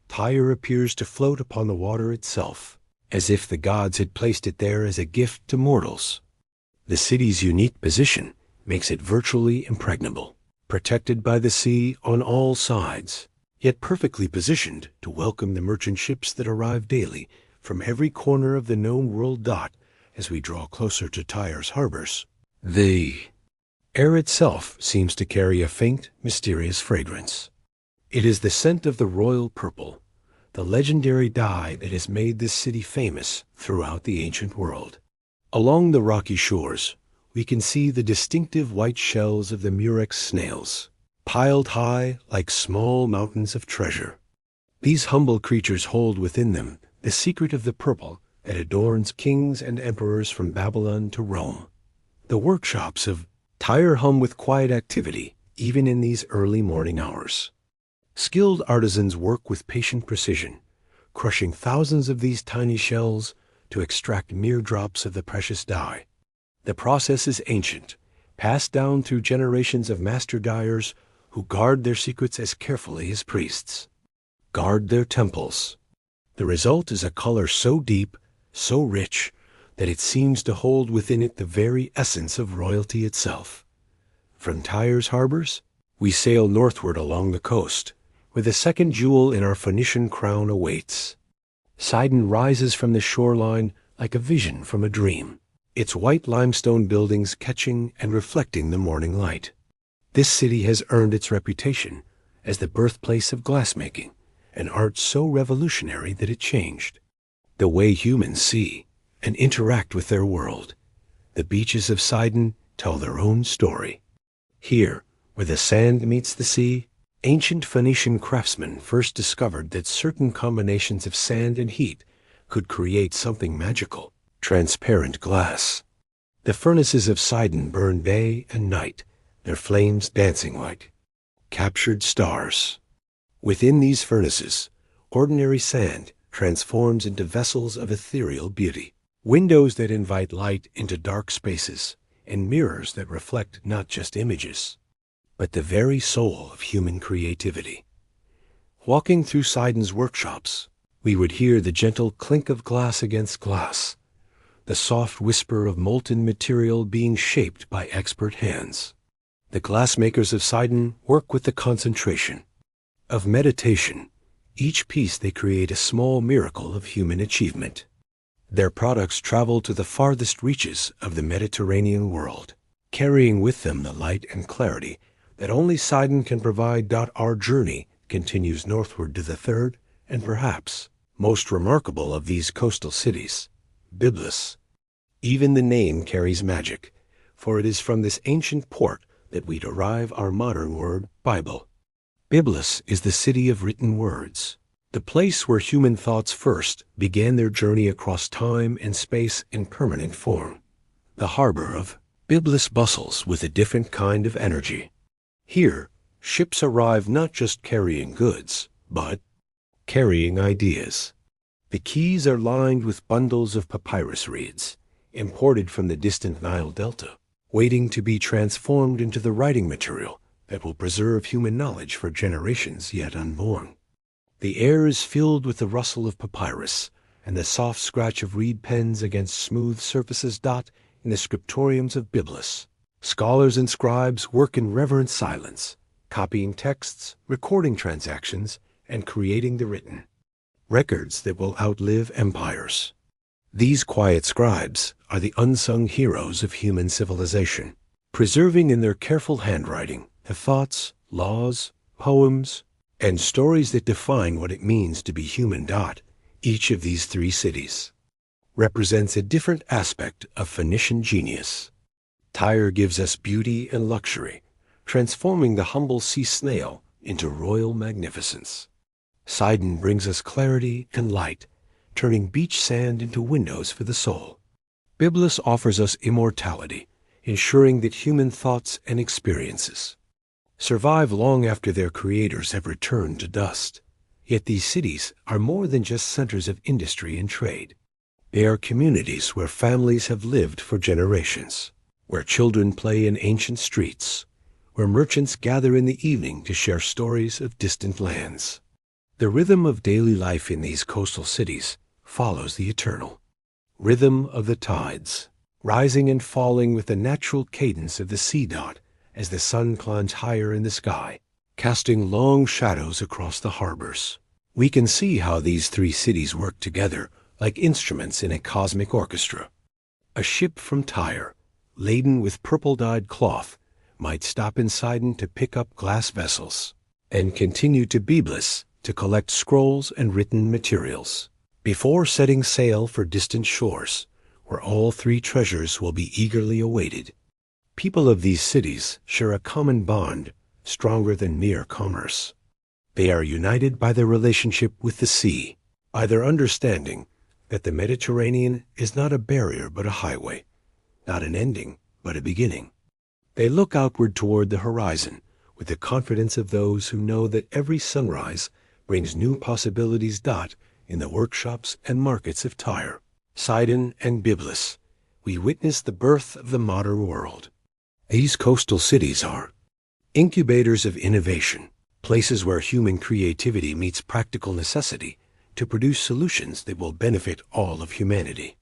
Tyre appears to float upon the water itself, as if the gods had placed it there as a gift to mortals. The city's unique position makes it virtually impregnable, protected by the sea on all sides, yet perfectly positioned to welcome the merchant ships that arrive daily from every corner of the known world. As we draw closer to Tyre's harbors, the air itself seems to carry a faint, mysterious fragrance. It is the scent of the royal purple, the legendary dye that has made this city famous throughout the ancient world. Along the rocky shores, we can see the distinctive white shells of the murex snails, piled high like small mountains of treasure. These humble creatures hold within them the secret of the purple that adorns kings and emperors from Babylon to Rome. The workshops of Tyre hum with quiet activity, even in these early morning hours. Skilled artisans work with patient precision, crushing thousands of these tiny shells to extract mere drops of the precious dye. The process is ancient, passed down through generations of master dyers who guard their secrets as carefully as priests guard their temples. The result is a color so deep, so rich, that it seems to hold within it the very essence of royalty itself. From Tyre's harbors, we sail northward along the coast, where the second jewel in our Phoenician crown awaits. Sidon rises from the shoreline like a vision from a dream, its white limestone buildings catching and reflecting the morning light. This city has earned its reputation as the birthplace of glassmaking, an art so revolutionary that it changed the way humans see and interact with their world. The beaches of Sidon tell their own story. Here, where the sand meets the sea, ancient Phoenician craftsmen first discovered that certain combinations of sand and heat could create something magical, transparent glass. The furnaces of Sidon burned day and night, their flames dancing like captured stars. Within these furnaces, ordinary sand transforms into vessels of ethereal beauty, windows that invite light into dark spaces, and mirrors that reflect not just images, but the very soul of human creativity. Walking through Sidon's workshops, we would hear the gentle clink of glass against glass, the soft whisper of molten material being shaped by expert hands. The glassmakers of Sidon work with the concentration of meditation. Each piece they create a small miracle of human achievement. Their products travel to the farthest reaches of the Mediterranean world, carrying with them the light and clarity that only Sidon can provide. Our journey continues northward to the third and perhaps most remarkable of these coastal cities, Byblus. Even the name carries magic, for it is from this ancient port that we derive our modern word Bible. Byblus is the city of written words, the place where human thoughts first began their journey across time and space in permanent form. The harbor of Byblus bustles with a different kind of energy. Here, ships arrive not just carrying goods, but carrying ideas. The quays are lined with bundles of papyrus reeds, imported from the distant Nile Delta, waiting to be transformed into the writing material that will preserve human knowledge for generations yet unborn. The air is filled with the rustle of papyrus and the soft scratch of reed pens against smooth surfaces. In the scriptoriums of Byblus, scholars and scribes work in reverent silence, copying texts, recording transactions, and creating the written records that will outlive empires. These quiet scribes are the unsung heroes of human civilization, preserving in their careful handwriting the thoughts, laws, poems, and stories that define what it means to be human. Each of these three cities represents a different aspect of Phoenician genius. Tyre gives us beauty and luxury, transforming the humble sea snail into royal magnificence. Sidon brings us clarity and light, turning beach sand into windows for the soul. Byblus offers us immortality, ensuring that human thoughts and experiences survive long after their creators have returned to dust. Yet these cities are more than just centers of industry and trade. They are communities where families have lived for generations, where children play in ancient streets, where merchants gather in the evening to share stories of distant lands. The rhythm of daily life in these coastal cities follows the eternal rhythm of the tides, rising and falling with the natural cadence of the sea. As the sun climbs higher in the sky, casting long shadows across the harbors. We can see how these three cities work together like instruments in a cosmic orchestra. A ship from Tyre, laden with purple-dyed cloth, might stop in Sidon to pick up glass vessels. and continued to Byblus to collect scrolls and written materials, before setting sail for distant shores, where all three treasures will be eagerly awaited. People of these cities share a common bond, stronger than mere commerce. They are united by their relationship with the sea, by their understanding that the Mediterranean is not a barrier but a highway, not an ending but a beginning. They look outward toward the horizon with the confidence of those who know that every sunrise brings new possibilities. In the workshops and markets of Tyre, Sidon, and Byblus, we witness the birth of the modern world. These coastal cities are incubators of innovation, places where human creativity meets practical necessity to produce solutions that will benefit all of humanity.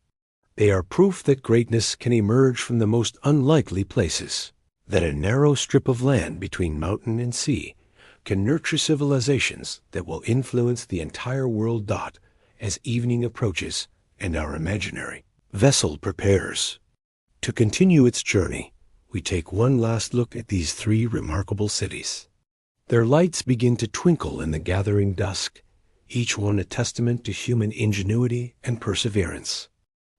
They are proof that greatness can emerge from the most unlikely places, that a narrow strip of land between mountain and sea can nurture civilizations that will influence the entire world. As evening approaches and our imaginary vessel prepares to continue its journey, we take one last look at these three remarkable cities. Their lights begin to twinkle in the gathering dusk, each one a testament to human ingenuity and perseverance.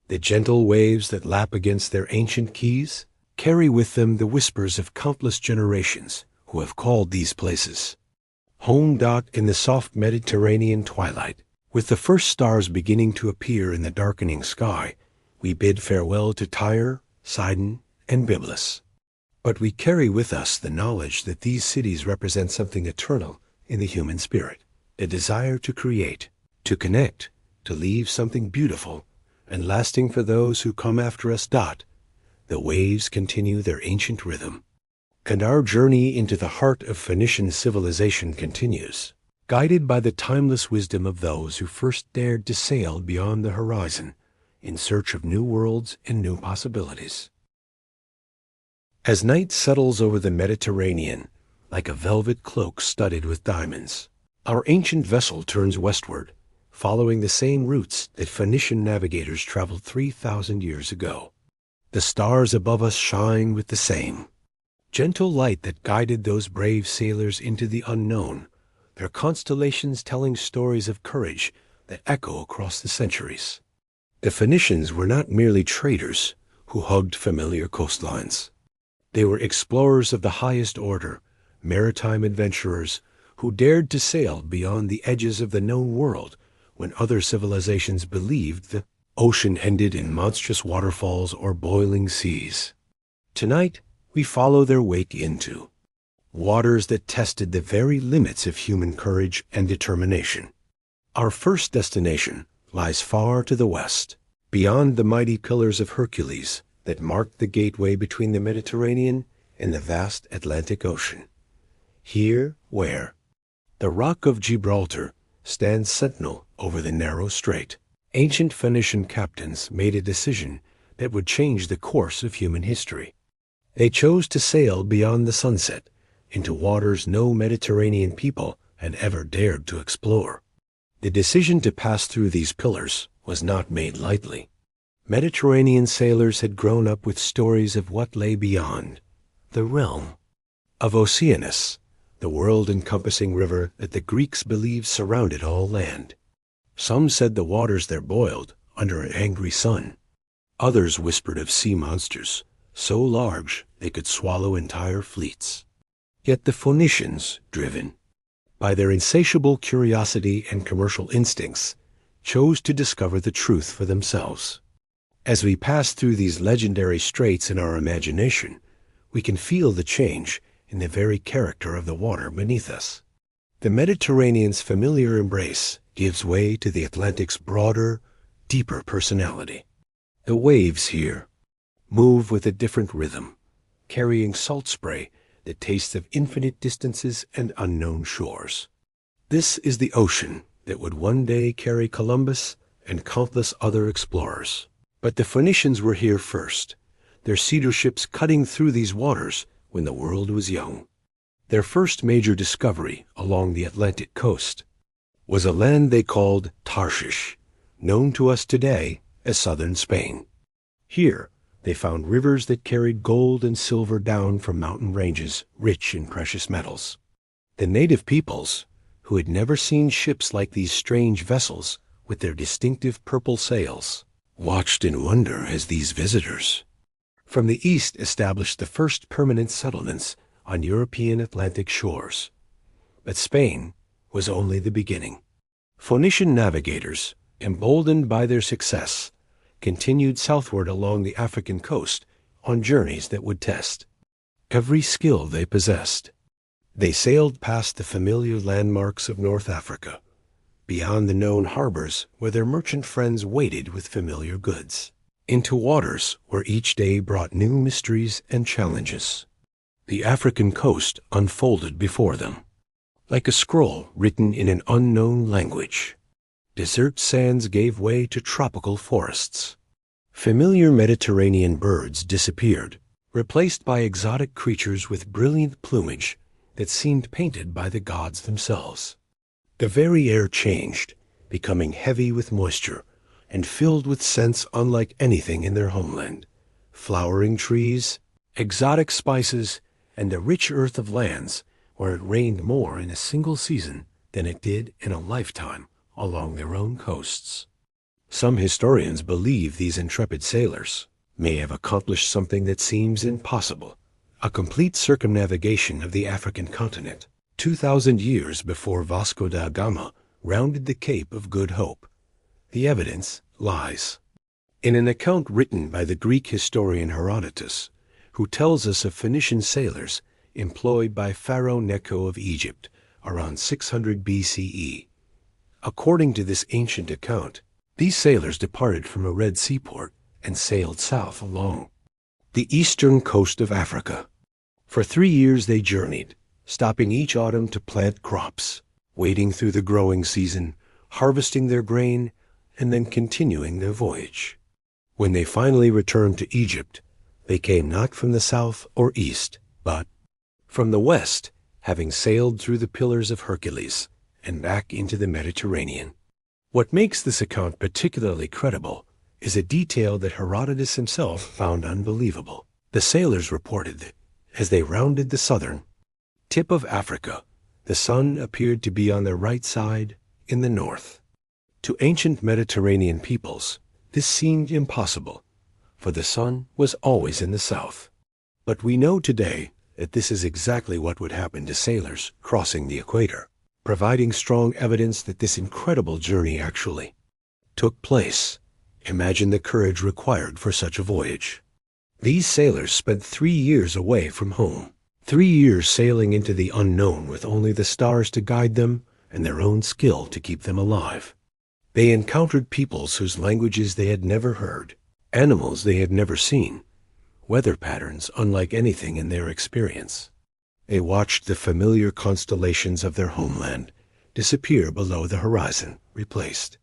The gentle waves that lap against their ancient quays carry with them the whispers of countless generations who have called these places home. In the soft Mediterranean twilight, with the first stars beginning to appear in the darkening sky, we bid farewell to Tyre, Sidon, and Byblus. But we carry with us the knowledge that these cities represent something eternal in the human spirit, a desire to create, to connect, to leave something beautiful and lasting for those who come after us. The waves continue their ancient rhythm, and our journey into the heart of Phoenician civilization continues, guided by the timeless wisdom of those who first dared to sail beyond the horizon in search of new worlds and new possibilities. As night settles over the Mediterranean like a velvet cloak studded with diamonds, our ancient vessel turns westward, following the same routes that Phoenician navigators traveled 3,000 years ago. The stars above us shine with the same gentle light that guided those brave sailors into the unknown, their constellations telling stories of courage that echo across the centuries. The Phoenicians were not merely traders who hugged familiar coastlines. They were explorers of the highest order, maritime adventurers who dared to sail beyond the edges of the known world when other civilizations believed the ocean ended in monstrous waterfalls or boiling seas. Tonight, we follow their wake into waters that tested the very limits of human courage and determination. Our first destination lies far to the west, beyond the mighty pillars of Hercules that marked the gateway between the Mediterranean and the vast Atlantic Ocean. Here, where the Rock of Gibraltar stands sentinel over the narrow strait, ancient Phoenician captains made a decision that would change the course of human history. They chose to sail beyond the sunset into waters no Mediterranean people had ever dared to explore. The decision to pass through these pillars was not made lightly. Mediterranean sailors had grown up with stories of what lay beyond the realm of Oceanus, the world-encompassing river that the Greeks believed surrounded all land. Some said the waters there boiled under an angry sun. Others whispered of sea monsters so large they could swallow entire fleets. Yet the Phoenicians, driven by their insatiable curiosity and commercial instincts, chose to discover the truth for themselves. As we pass through these legendary straits in our imagination, we can feel the change in the very character of the water beneath us. The Mediterranean's familiar embrace gives way to the Atlantic's broader, deeper personality. The waves here move with a different rhythm, carrying salt spray that tastes of infinite distances and unknown shores. This is the ocean that would one day carry Columbus and countless other explorers. But the Phoenicians were here first, their cedar ships cutting through these waters when the world was young. Their first major discovery along the Atlantic coast was a land they called Tarshish, known to us today as southern Spain. Here, they found rivers that carried gold and silver down from mountain ranges rich in precious metals. The native peoples, who had never seen ships like these strange vessels with their distinctive purple sails, watched in wonder as these visitors from the east established the first permanent settlements on European Atlantic shores. But Spain was only the beginning. Phoenician navigators, emboldened by their success, continued southward along the African coast on journeys that would test every skill they possessed. They sailed past the familiar landmarks of North Africa, beyond the known harbors where their merchant friends waited with familiar goods, into waters where each day brought new mysteries and challenges. The African coast unfolded before them, like a scroll written in an unknown language. Desert sands gave way to tropical forests. Familiar Mediterranean birds disappeared, replaced by exotic creatures with brilliant plumage that seemed painted by the gods themselves. The very air changed, becoming heavy with moisture and filled with scents unlike anything in their homeland. Flowering trees, exotic spices, and the rich earth of lands where it rained more in a single season than it did in a lifetime along their own coasts. Some historians believe these intrepid sailors may have accomplished something that seems impossible, a complete circumnavigation of the African continent, 2,000 years before Vasco da Gama rounded the Cape of Good Hope. The evidence lies in an account written by the Greek historian Herodotus, who tells us of Phoenician sailors employed by Pharaoh Necho of Egypt around 600 BCE. According to this ancient account, these sailors departed from a Red Sea port and sailed south along the eastern coast of Africa. For 3 years they journeyed, stopping each autumn to plant crops, wading through the growing season, harvesting their grain, and then continuing their voyage. When they finally returned to Egypt, they came not from the south or east, but from the west, having sailed through the Pillars of Hercules and back into the Mediterranean. What makes this account particularly credible is a detail that Herodotus himself found unbelievable. The sailors reported that as they rounded the southern tip of Africa, the sun appeared to be on their right side in the north. To ancient Mediterranean peoples, this seemed impossible, for the sun was always in the south. But we know today that this is exactly what would happen to sailors crossing the equator, providing strong evidence that this incredible journey actually took place. Imagine the courage required for such a voyage. These sailors spent 3 years away from home, 3 years sailing into the unknown with only the stars to guide them and their own skill to keep them alive. They encountered peoples whose languages they had never heard, animals they had never seen, weather patterns unlike anything in their experience. They watched the familiar constellations of their homeland disappear below the horizon, replaced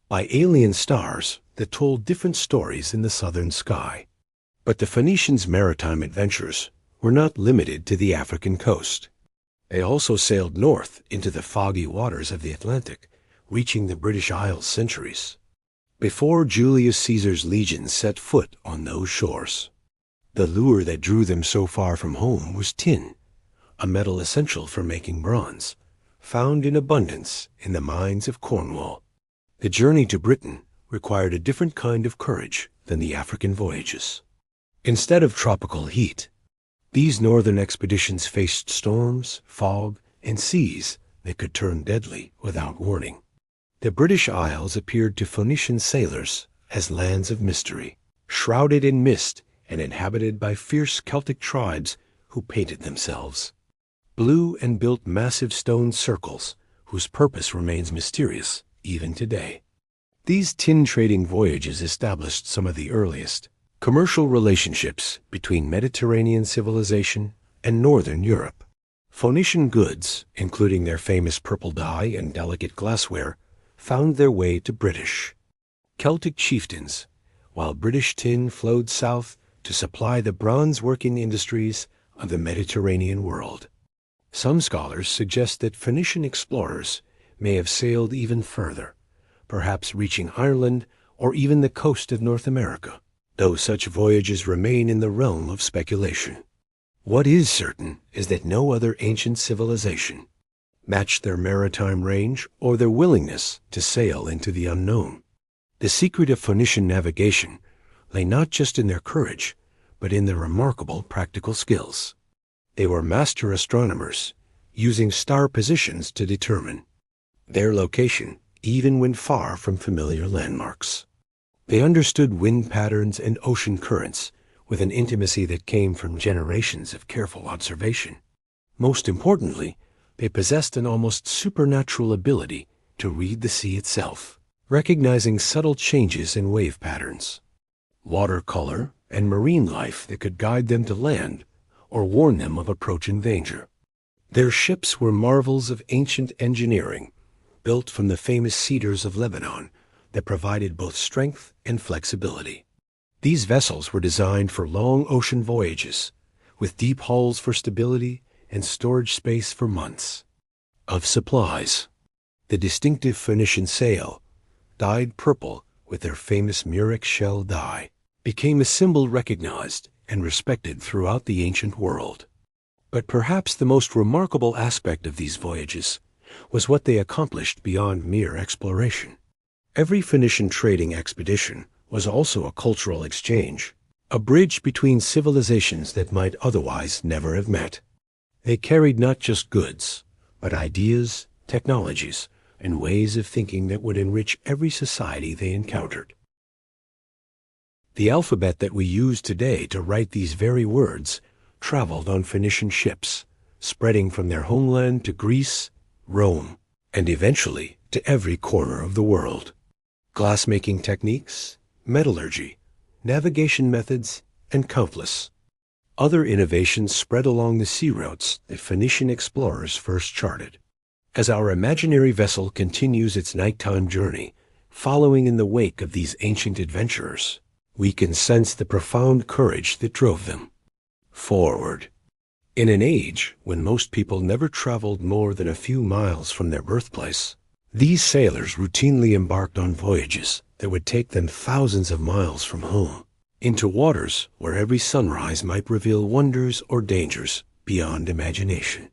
by alien stars that told different stories in the southern sky. But the Phoenicians' maritime adventures were not limited to the African coast. They also sailed north into the foggy waters of the Atlantic, reaching the British Isles centuries before Julius Caesar's legions set foot on those shores. The lure that drew them so far from home was tin, a metal essential for making bronze, found in abundance in the mines of Cornwall. The journey to Britain required a different kind of courage than the African voyages. Instead of tropical heat, these northern expeditions faced storms, fog, and seas that could turn deadly without warning. The British Isles appeared to Phoenician sailors as lands of mystery, shrouded in mist and inhabited by fierce Celtic tribes who painted themselves blue and built massive stone circles whose purpose remains mysterious even today. These tin-trading voyages established some of the earliest commercial relationships between Mediterranean civilization and northern Europe. Phoenician goods, including their famous purple dye and delicate glassware, found their way to British Celtic chieftains, while British tin flowed south to supply the bronze-working industries of the Mediterranean world. Some scholars suggest that Phoenician explorers may have sailed even further, perhaps reaching Ireland or even the coast of North America, though such voyages remain in the realm of speculation. What is certain is that no other ancient civilization matched their maritime range or their willingness to sail into the unknown. The secret of Phoenician navigation lay not just in their courage, but in their remarkable practical skills. They were master astronomers, using star positions to determine their location, even when far from familiar landmarks. They understood wind patterns and ocean currents with an intimacy that came from generations of careful observation. Most importantly, they possessed an almost supernatural ability to read the sea itself, recognizing subtle changes in wave patterns, water color, and marine life that could guide them to land or warn them of approaching danger. Their ships were marvels of ancient engineering, built from the famous cedars of Lebanon that provided both strength and flexibility. These vessels were designed for long ocean voyages, with deep hulls for stability and storage space for months. Of supplies, the distinctive Phoenician sail, dyed purple with their famous murex shell dye, became a symbol recognized and respected throughout the ancient world. But perhaps the most remarkable aspect of these voyages was what they accomplished beyond mere exploration. Every Phoenician trading expedition was also a cultural exchange, a bridge between civilizations that might otherwise never have met. They carried not just goods, but ideas, technologies, and ways of thinking that would enrich every society they encountered. The alphabet that we use today to write these very words traveled on Phoenician ships, spreading from their homeland to Greece, Rome, and eventually to every corner of the world. Glassmaking techniques, metallurgy, navigation methods, and countless other innovations spread along the sea routes that Phoenician explorers first charted. As our imaginary vessel continues its nighttime journey, following in the wake of these ancient adventurers, we can sense the profound courage that drove them forward. In an age when most people never traveled more than a few miles from their birthplace, these sailors routinely embarked on voyages that would take them thousands of miles from home, into waters where every sunrise might reveal wonders or dangers beyond imagination.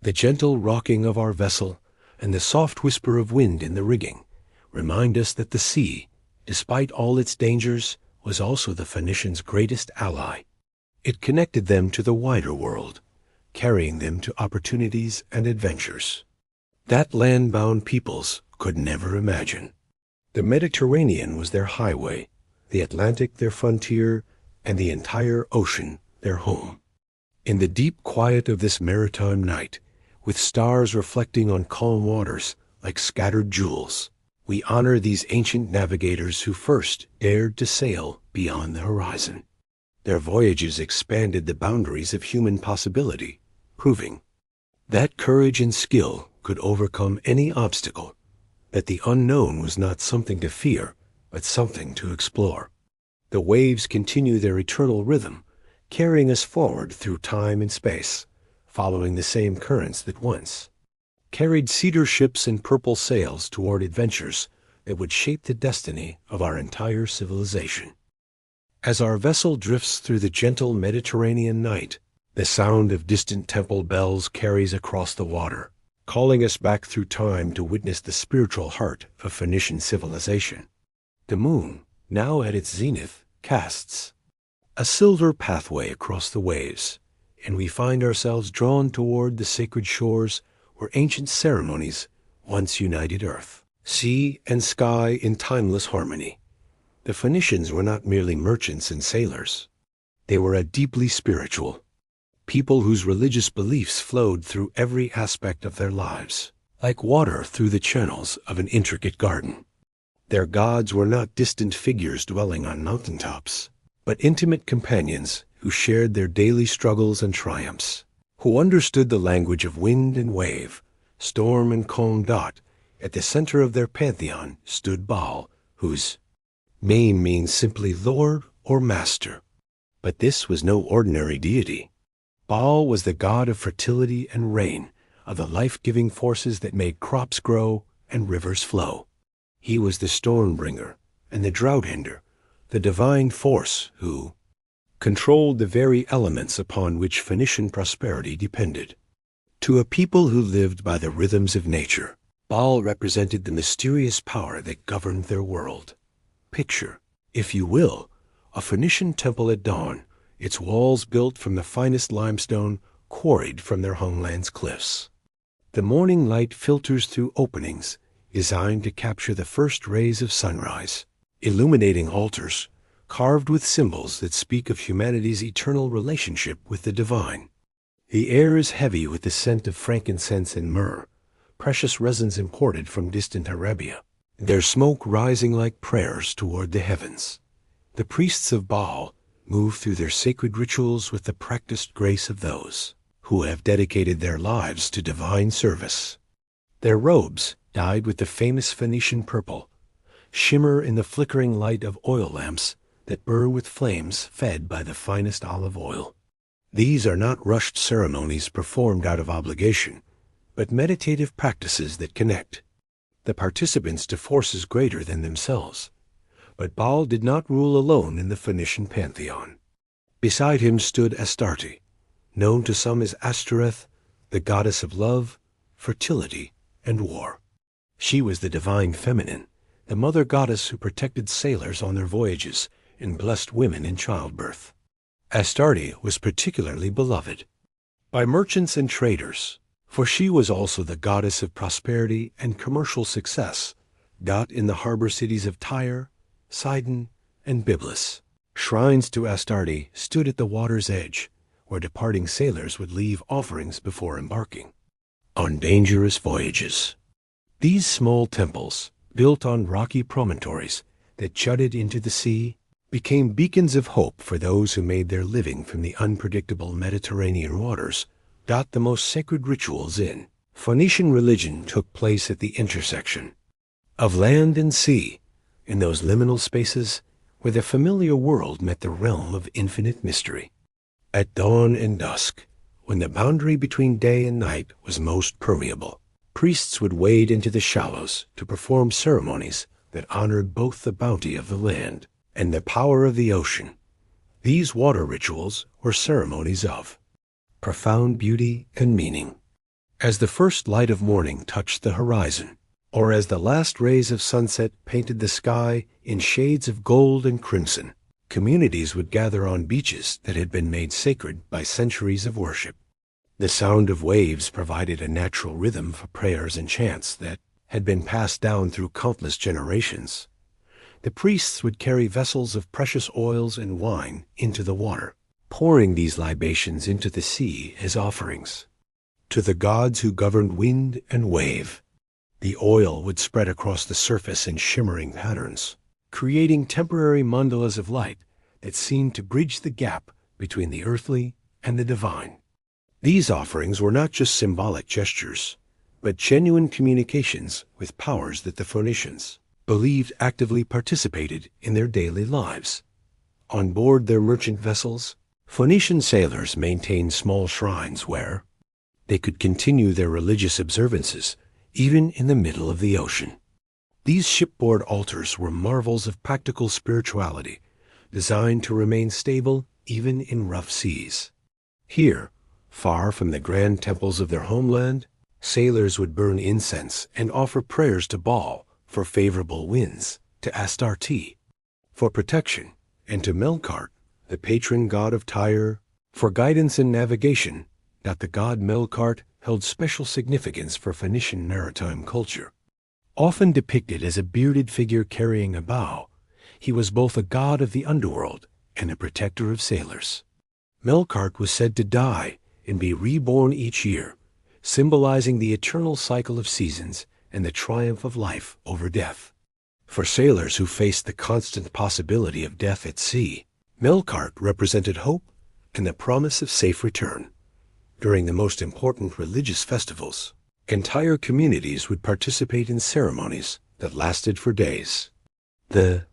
The gentle rocking of our vessel and the soft whisper of wind in the rigging remind us that the sea, despite all its dangers, was also the Phoenicians' greatest ally. It connected them to the wider world, carrying them to opportunities and adventures that land-bound peoples could never imagine. The Mediterranean was their highway, the Atlantic their frontier, and the entire ocean their home. In the deep quiet of this maritime night, with stars reflecting on calm waters like scattered jewels, we honor these ancient navigators who first dared to sail beyond the horizon. Their voyages expanded the boundaries of human possibility, proving that courage and skill could overcome any obstacle, that the unknown was not something to fear, but something to explore. The waves continue their eternal rhythm, carrying us forward through time and space, following the same currents that once carried cedar ships and purple sails toward adventures that would shape the destiny of our entire civilization. As our vessel drifts through the gentle Mediterranean night, the sound of distant temple bells carries across the water, calling us back through time to witness the spiritual heart of Phoenician civilization. The moon, now at its zenith, casts a silver pathway across the waves, and we find ourselves drawn toward the sacred shores where ancient ceremonies once united earth, sea, and sky in timeless harmony. The Phoenicians were not merely merchants and sailors. They were a deeply spiritual people whose religious beliefs flowed through every aspect of their lives, like water through the channels of an intricate garden. Their gods were not distant figures dwelling on mountaintops, but intimate companions who shared their daily struggles and triumphs, who understood the language of wind and wave, storm and calm. At the center of their pantheon stood Baal, whose name means simply Lord or Master. But this was no ordinary deity. Baal was the god of fertility and rain, of the life-giving forces that made crops grow and rivers flow. He was the storm bringer and the drought ender, the divine force who controlled the very elements upon which Phoenician prosperity depended. To a people who lived by the rhythms of nature, Baal represented the mysterious power that governed their world. Picture, if you will, a Phoenician temple at dawn, its walls built from the finest limestone quarried from their homeland's cliffs. The morning light filters through openings designed to capture the first rays of sunrise, illuminating altars carved with symbols that speak of humanity's eternal relationship with the divine. The air is heavy with the scent of frankincense and myrrh, precious resins imported from distant Arabia, their smoke rising like prayers toward the heavens. The priests of Baal move through their sacred rituals with the practiced grace of those who have dedicated their lives to divine service. Their robes, dyed with the famous Phoenician purple, shimmer in the flickering light of oil lamps that burn with flames fed by the finest olive oil. These are not rushed ceremonies performed out of obligation, but meditative practices that connect the participants to forces greater than themselves. But Baal did not rule alone in the Phoenician pantheon. Beside him stood Astarte, known to some as Ashtoreth, the goddess of love, fertility, and war. She was the divine feminine, the mother goddess who protected sailors on their voyages and blessed women in childbirth. Astarte was particularly beloved by merchants and traders, for she was also the goddess of prosperity and commercial success, dot in the harbor cities of Tyre, Sidon, and Byblus. Shrines to Astarte stood at the water's edge, where departing sailors would leave offerings before embarking on dangerous voyages. These small temples, built on rocky promontories that jutted into the sea, became beacons of hope for those who made their living from the unpredictable Mediterranean waters. The most sacred rituals in Phoenician religion took place at the intersection of land and sea, in those liminal spaces where the familiar world met the realm of infinite mystery. At dawn and dusk, when the boundary between day and night was most permeable, priests would wade into the shallows to perform ceremonies that honored both the bounty of the land and the power of the ocean. These water rituals were ceremonies of profound beauty and meaning. As the first light of morning touched the horizon, or as the last rays of sunset painted the sky in shades of gold and crimson, communities would gather on beaches that had been made sacred by centuries of worship. The sound of waves provided a natural rhythm for prayers and chants that had been passed down through countless generations. The priests would carry vessels of precious oils and wine into the water, pouring these libations into the sea as offerings to the gods who governed wind and wave. The oil would spread across the surface in shimmering patterns, creating temporary mandalas of light that seemed to bridge the gap between the earthly and the divine. These offerings were not just symbolic gestures, but genuine communications with powers that the Phoenicians believed actively participated in their daily lives. On board their merchant vessels, Phoenician sailors maintained small shrines where they could continue their religious observances even in the middle of the ocean. These shipboard altars were marvels of practical spirituality, designed to remain stable even in rough seas. Here, far from the grand temples of their homeland, sailors would burn incense and offer prayers to Baal for favorable winds, to Astarte for protection, and to Melkart, the patron god of Tyre, for guidance in navigation. The god Melkart held special significance for Phoenician maritime culture. Often depicted as a bearded figure carrying a bow, he was both a god of the underworld and a protector of sailors. Melkart was said to die and be reborn each year, symbolizing the eternal cycle of seasons and the triumph of life over death. For sailors who faced the constant possibility of death at sea, Melkart represented hope and the promise of safe return. During the most important religious festivals, entire communities would participate in ceremonies that lasted for days. The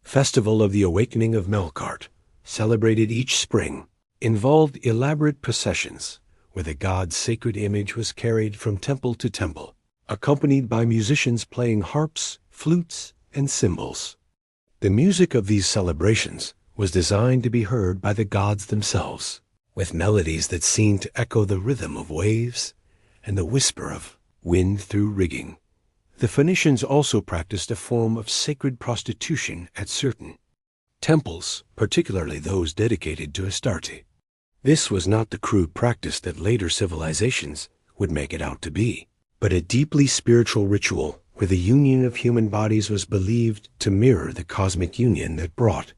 Festival of the Awakening of Melkart, celebrated each spring, involved elaborate processions where the god's sacred image was carried from temple to temple, accompanied by musicians playing harps, flutes, and cymbals. The music of these celebrations was designed to be heard by the gods themselves, with melodies that seemed to echo the rhythm of waves and the whisper of wind through rigging. The Phoenicians also practiced a form of sacred prostitution at certain temples, particularly those dedicated to Astarte. This was not the crude practice that later civilizations would make it out to be, but a deeply spiritual ritual where the union of human bodies was believed to mirror the cosmic union that brought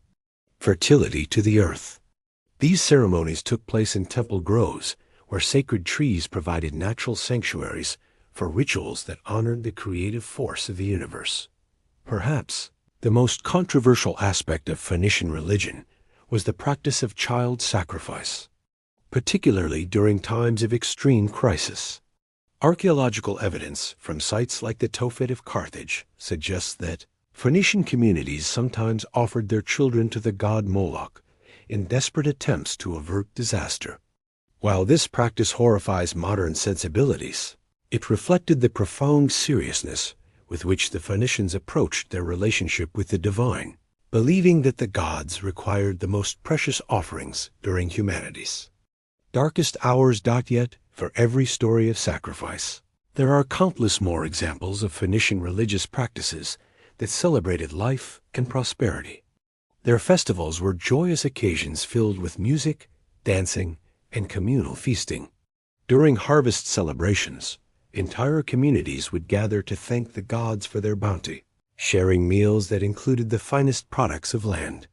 fertility to the earth. These ceremonies took place in temple groves, where sacred trees provided natural sanctuaries for rituals that honored the creative force of the universe. Perhaps the most controversial aspect of Phoenician religion was the practice of child sacrifice, particularly during times of extreme crisis. Archaeological evidence from sites like the Tophet of Carthage suggests that Phoenician communities sometimes offered their children to the god Moloch in desperate attempts to avert disaster. While this practice horrifies modern sensibilities, it reflected the profound seriousness with which the Phoenicians approached their relationship with the divine, believing that the gods required the most precious offerings during humanity's darkest hours. Yet, for every story of sacrifice, there are countless more examples of Phoenician religious practices that celebrated life and prosperity. Their festivals were joyous occasions filled with music, dancing, and communal feasting. During harvest celebrations, entire communities would gather to thank the gods for their bounty, sharing meals that included the finest products of land.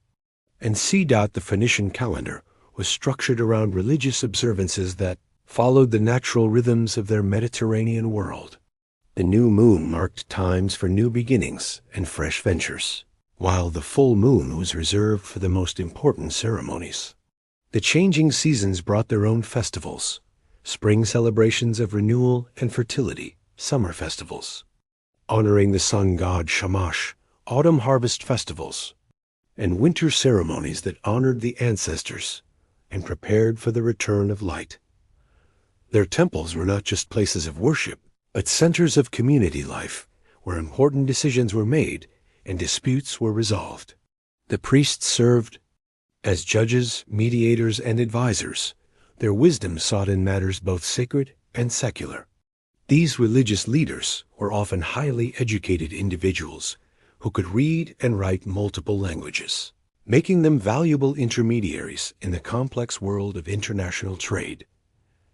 And the Phoenician calendar was structured around religious observances that followed the natural rhythms of their Mediterranean world. The new moon marked times for new beginnings and fresh ventures, while the full moon was reserved for the most important ceremonies. The changing seasons brought their own festivals: spring celebrations of renewal and fertility, summer festivals honoring the sun god Shamash, autumn harvest festivals, and winter ceremonies that honored the ancestors and prepared for the return of light. Their temples were not just places of worship, but centers of community life where important decisions were made and disputes were resolved. The priests served as judges, mediators, and advisors, their wisdom sought in matters both sacred and secular. These religious leaders were often highly educated individuals who could read and write multiple languages, making them valuable intermediaries in the complex world of international trade.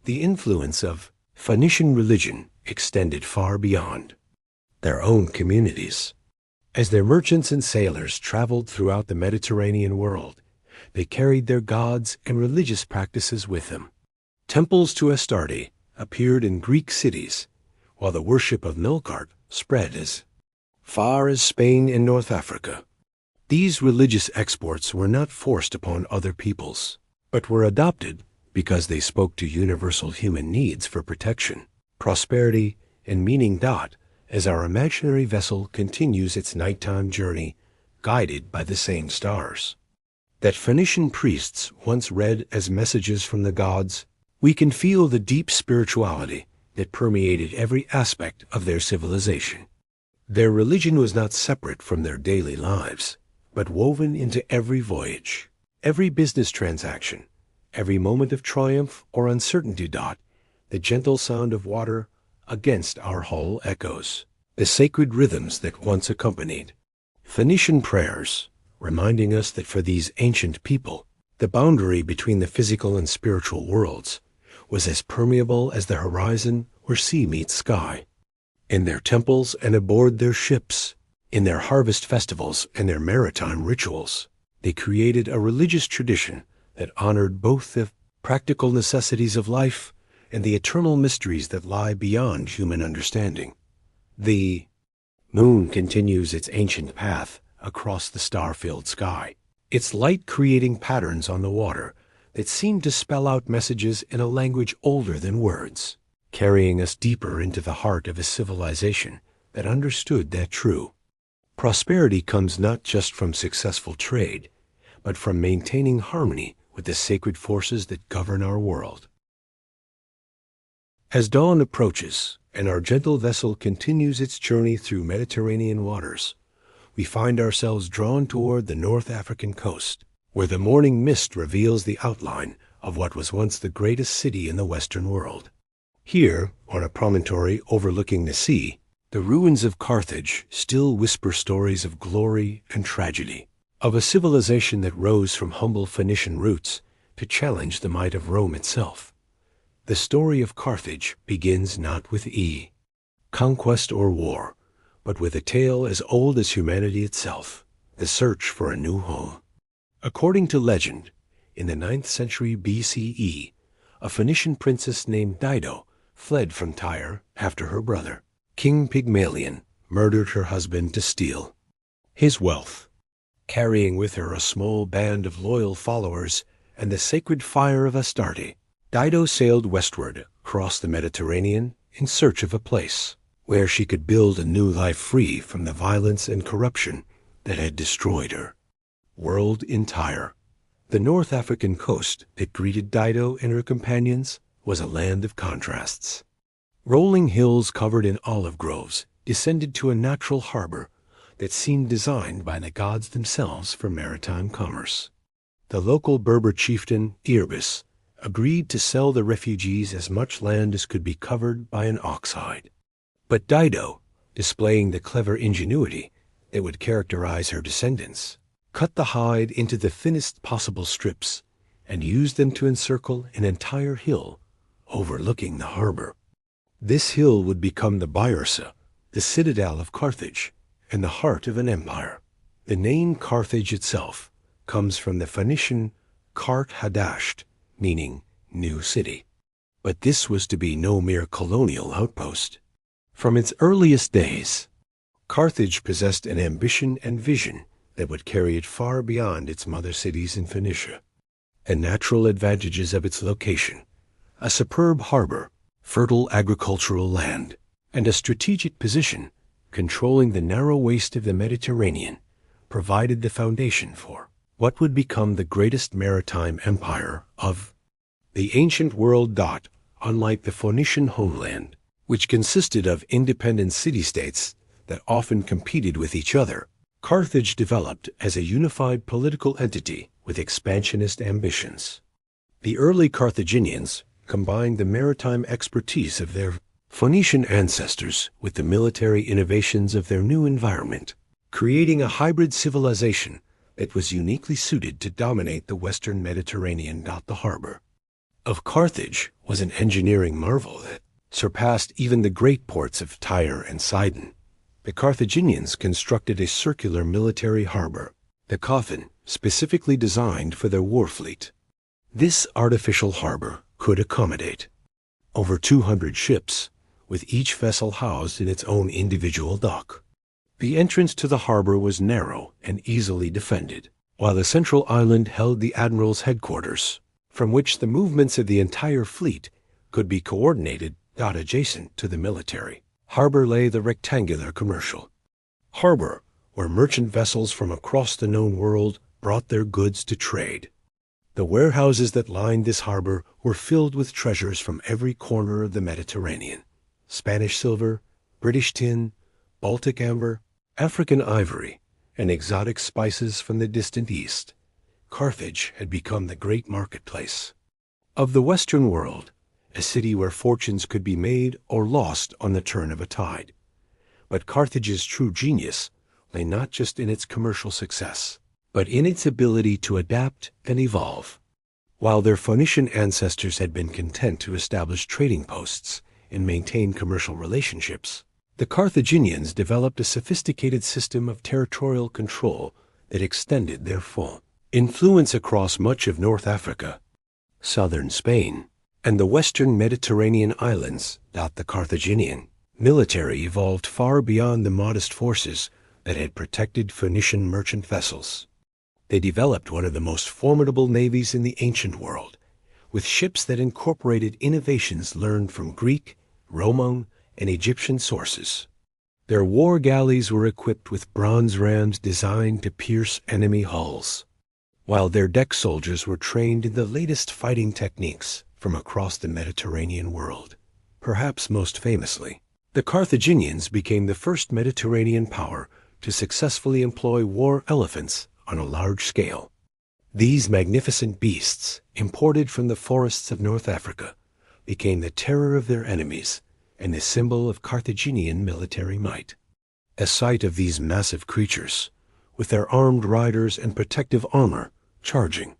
The influence of Phoenician religion extended far beyond their own communities. As their merchants and sailors traveled throughout the Mediterranean world, they carried their gods and religious practices with them. Temples to Astarte appeared in Greek cities, while the worship of Melkart spread as far as Spain and North Africa. These religious exports were not forced upon other peoples, but were adopted because they spoke to universal human needs for protection, prosperity, and meaning. As our imaginary vessel continues its nighttime journey, guided by the same stars that Phoenician priests once read as messages from the gods, we can feel the deep spirituality that permeated every aspect of their civilization. Their religion was not separate from their daily lives, but woven into every voyage, every business transaction, every moment of triumph or uncertainty. The gentle sound of water against our hull echoes the sacred rhythms that once accompanied Phoenician prayers, reminding us that for these ancient people, the boundary between the physical and spiritual worlds was as permeable as the horizon where sea meets sky. In their temples and aboard their ships, in their harvest festivals and their maritime rituals, they created a religious tradition that honored both the practical necessities of life and the eternal mysteries that lie beyond human understanding. The moon continues its ancient path across the star-filled sky, its light creating patterns on the water that seem to spell out messages in a language older than words, carrying us deeper into the heart of a civilization that understood that true prosperity comes not just from successful trade, but from maintaining harmony with the sacred forces that govern our world. As dawn approaches and our gentle vessel continues its journey through Mediterranean waters, we find ourselves drawn toward the North African coast, where the morning mist reveals the outline of what was once the greatest city in the Western world. Here, on a promontory overlooking the sea, the ruins of Carthage still whisper stories of glory and tragedy, of a civilization that rose from humble Phoenician roots to challenge the might of Rome itself. The story of Carthage begins not with conquest or war, but with a tale as old as humanity itself, the search for a new home. According to legend, in the 9th century BCE, a Phoenician princess named Dido fled from Tyre after her brother, King Pygmalion, murdered her husband to steal his wealth. Carrying with her a small band of loyal followers and the sacred fire of Astarte, Dido sailed westward across the Mediterranean in search of a place where she could build a new life free from the violence and corruption that had destroyed her world in Tyre. The North African coast that greeted Dido and her companions was a land of contrasts. Rolling hills covered in olive groves descended to a natural harbor that seemed designed by the gods themselves for maritime commerce. The local Berber chieftain, Irbis, agreed to sell the refugees as much land as could be covered by an ox hide. But Dido, displaying the clever ingenuity that would characterize her descendants, cut the hide into the thinnest possible strips and used them to encircle an entire hill overlooking the harbor. This hill would become the Byrsa, the citadel of Carthage, and the heart of an empire. The name Carthage itself comes from the Phoenician Kart Hadasht, meaning new city. But this was to be no mere colonial outpost. From its earliest days, Carthage possessed an ambition and vision that would carry it far beyond its mother cities in Phoenicia. And natural advantages of its location, a superb harbor, fertile agricultural land, and a strategic position controlling the narrow waist of the Mediterranean, provided the foundation for what would become the greatest maritime empire of the ancient world. Unlike the Phoenician homeland, which consisted of independent city-states that often competed with each other, Carthage developed as a unified political entity with expansionist ambitions. The early Carthaginians combined the maritime expertise of their Phoenician ancestors with the military innovations of their new environment, creating a hybrid civilization that was uniquely suited to dominate the western Mediterranean. The harbor of Carthage was an engineering marvel that surpassed even the great ports of Tyre and Sidon. The Carthaginians constructed a circular military harbor, the Coffin, specifically designed for their war fleet. This artificial harbor could accommodate over 200 ships, with each vessel housed in its own individual dock. The entrance to the harbor was narrow and easily defended, while the central island held the admiral's headquarters, from which the movements of the entire fleet could be coordinated. Adjacent to the military harbor lay the rectangular commercial harbor, where merchant vessels from across the known world brought their goods to trade. The warehouses that lined this harbor were filled with treasures from every corner of the Mediterranean: Spanish silver, British tin, Baltic amber, African ivory, and exotic spices from the distant east. Carthage had become the great marketplace of the Western world, a city where fortunes could be made or lost on the turn of a tide. But Carthage's true genius lay not just in its commercial success, but in its ability to adapt and evolve. While their Phoenician ancestors had been content to establish trading posts and maintain commercial relationships, the Carthaginians developed a sophisticated system of territorial control that extended their full influence across much of North Africa, southern Spain, and the western Mediterranean islands. The Carthaginian military evolved far beyond the modest forces that had protected Phoenician merchant vessels. They developed one of the most formidable navies in the ancient world, with ships that incorporated innovations learned from Greek, Roman, and Egyptian sources. Their war galleys were equipped with bronze rams designed to pierce enemy hulls, while their deck soldiers were trained in the latest fighting techniques from across the Mediterranean world. Perhaps most famously, the Carthaginians became the first Mediterranean power to successfully employ war elephants on a large scale. These magnificent beasts, imported from the forests of North Africa, became the terror of their enemies and the symbol of Carthaginian military might. A sight of these massive creatures, with their armed riders and protective armor, charging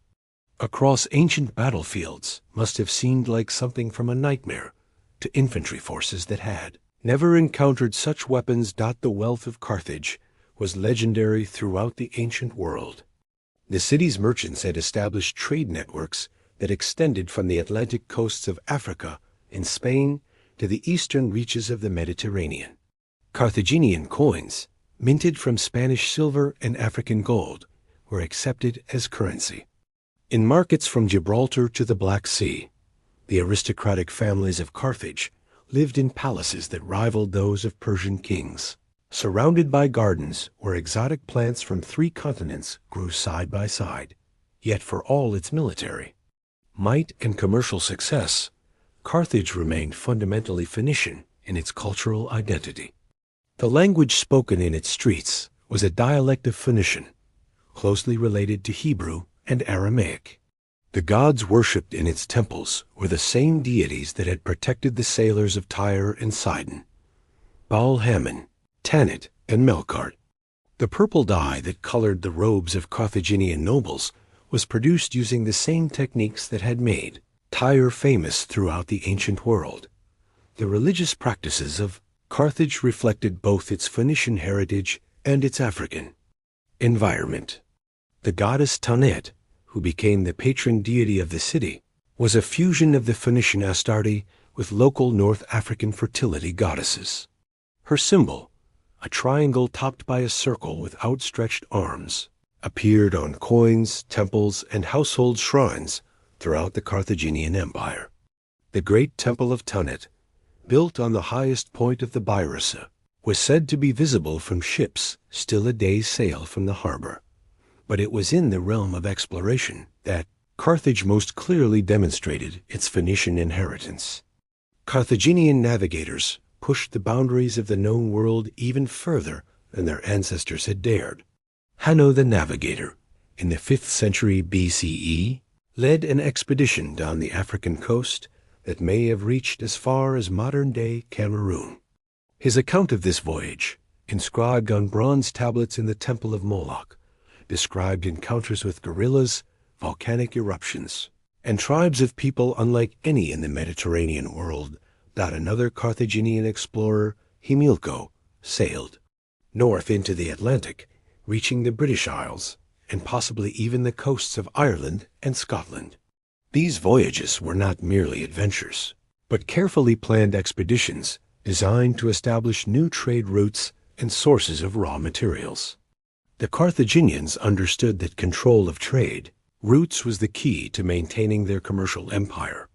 across ancient battlefields must have seemed like something from a nightmare to infantry forces that had never encountered such weapons. The wealth of Carthage was legendary throughout the ancient world. The city's merchants had established trade networks that extended from the Atlantic coasts of Africa and Spain to the eastern reaches of the Mediterranean. Carthaginian coins, minted from Spanish silver and African gold, were accepted as currency. In markets from Gibraltar to the Black Sea, the aristocratic families of Carthage lived in palaces that rivaled those of Persian kings, surrounded by gardens where exotic plants from 3 continents grew side by side. Yet for all its military might and commercial success, Carthage remained fundamentally Phoenician in its cultural identity. The language spoken in its streets was a dialect of Phoenician, closely related to Hebrew and Aramaic. The gods worshipped in its temples were the same deities that had protected the sailors of Tyre and Sidon: Baal-Hamon, Tanit, and Melkart. The purple dye that colored the robes of Carthaginian nobles was produced using the same techniques that had made Tyre famous throughout the ancient world. The religious practices of Carthage reflected both its Phoenician heritage and its African environment. The goddess Tanit, who became the patron deity of the city, was a fusion of the Phoenician Astarte with local North African fertility goddesses. Her symbol, a triangle topped by a circle with outstretched arms, appeared on coins, temples, and household shrines throughout the Carthaginian Empire. The great temple of Tanit, built on the highest point of the Byrsa, was said to be visible from ships still a day's sail from the harbor. But it was in the realm of exploration that Carthage most clearly demonstrated its Phoenician inheritance. Carthaginian navigators pushed the boundaries of the known world even further than their ancestors had dared. Hanno the Navigator, in the 5th century BCE, led an expedition down the African coast that may have reached as far as modern-day Cameroon. His account of this voyage, inscribed on bronze tablets in the Temple of Moloch, described encounters with gorillas, volcanic eruptions, and tribes of people unlike any in the Mediterranean world. Another Carthaginian explorer, Himilco, sailed north into the Atlantic, reaching the British Isles, and possibly even the coasts of Ireland and Scotland. These voyages were not merely adventures, but carefully planned expeditions designed to establish new trade routes and sources of raw materials. The Carthaginians understood that control of trade routes was the key to maintaining their commercial empire.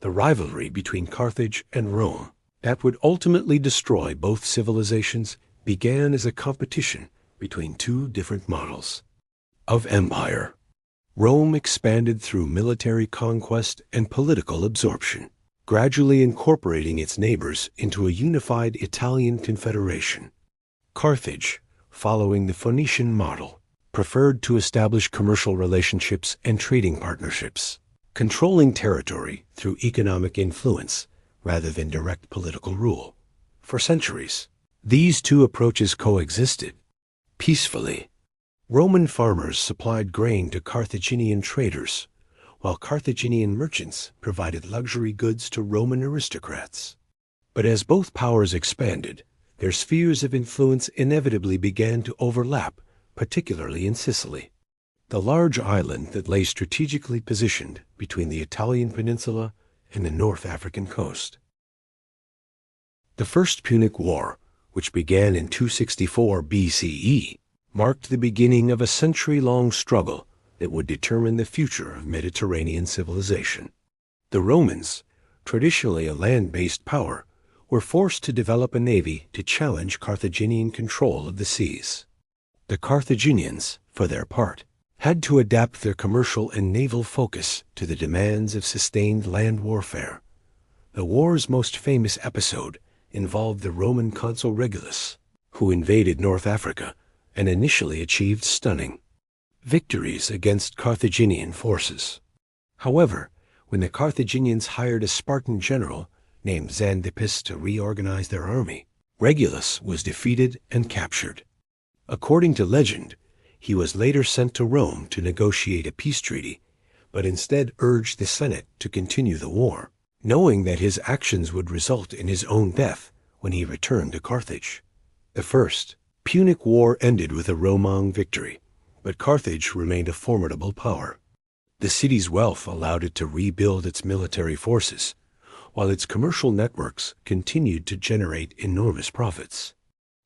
The rivalry between Carthage and Rome, that would ultimately destroy both civilizations, began as a competition between 2 different models of empire. Rome expanded through military conquest and political absorption, gradually incorporating its neighbors into a unified Italian confederation. Carthage, following the Phoenician model, preferred to establish commercial relationships and trading partnerships, controlling territory through economic influence rather than direct political rule. For centuries, these 2 approaches coexisted peacefully. Roman farmers supplied grain to Carthaginian traders, while Carthaginian merchants provided luxury goods to Roman aristocrats. But as both powers expanded, their spheres of influence inevitably began to overlap, particularly in Sicily, the large island that lay strategically positioned between the Italian peninsula and the North African coast. The First Punic War, which began in 264 BCE, marked the beginning of a century-long struggle that would determine the future of Mediterranean civilization. The Romans, traditionally a land-based power, were forced to develop a navy to challenge Carthaginian control of the seas. The Carthaginians, for their part, had to adapt their commercial and naval focus to the demands of sustained land warfare. The war's most famous episode involved the Roman consul Regulus, who invaded North Africa and initially achieved stunning victories against Carthaginian forces. However, when the Carthaginians hired a Spartan general named Xanthipus to reorganize their army, Regulus was defeated and captured. According to legend, he was later sent to Rome to negotiate a peace treaty, but instead urged the Senate to continue the war, knowing that his actions would result in his own death when he returned to Carthage. The First Punic War ended with a Roman victory, but Carthage remained a formidable power. The city's wealth allowed it to rebuild its military forces, while its commercial networks continued to generate enormous profits.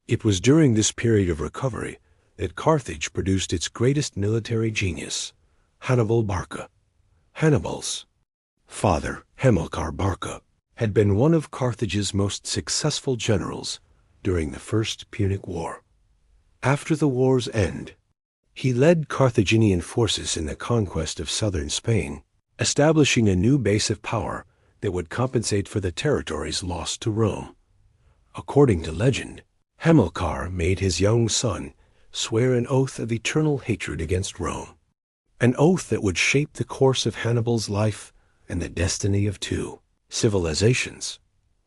It was during this period of recovery that Carthage produced its greatest military genius, Hannibal Barca. Hannibal's father, Hamilcar Barca, had been one of Carthage's most successful generals during the First Punic War. After the war's end, he led Carthaginian forces in the conquest of southern Spain, establishing a new base of power that would compensate for the territories lost to Rome. According to legend, Hamilcar made his young son swear an oath of eternal hatred against Rome, an oath that would shape the course of Hannibal's life and the destiny of two civilizations.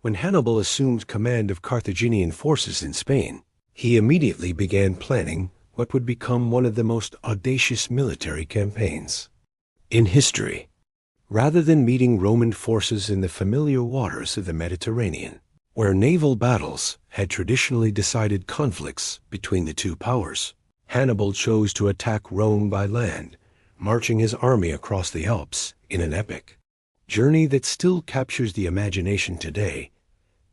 When Hannibal assumed command of Carthaginian forces in Spain, he immediately began planning what would become one of the most audacious military campaigns in history. Rather than meeting Roman forces in the familiar waters of the Mediterranean, where naval battles had traditionally decided conflicts between the two powers, Hannibal chose to attack Rome by land, marching his army across the Alps in an epic journey that still captures the imagination today.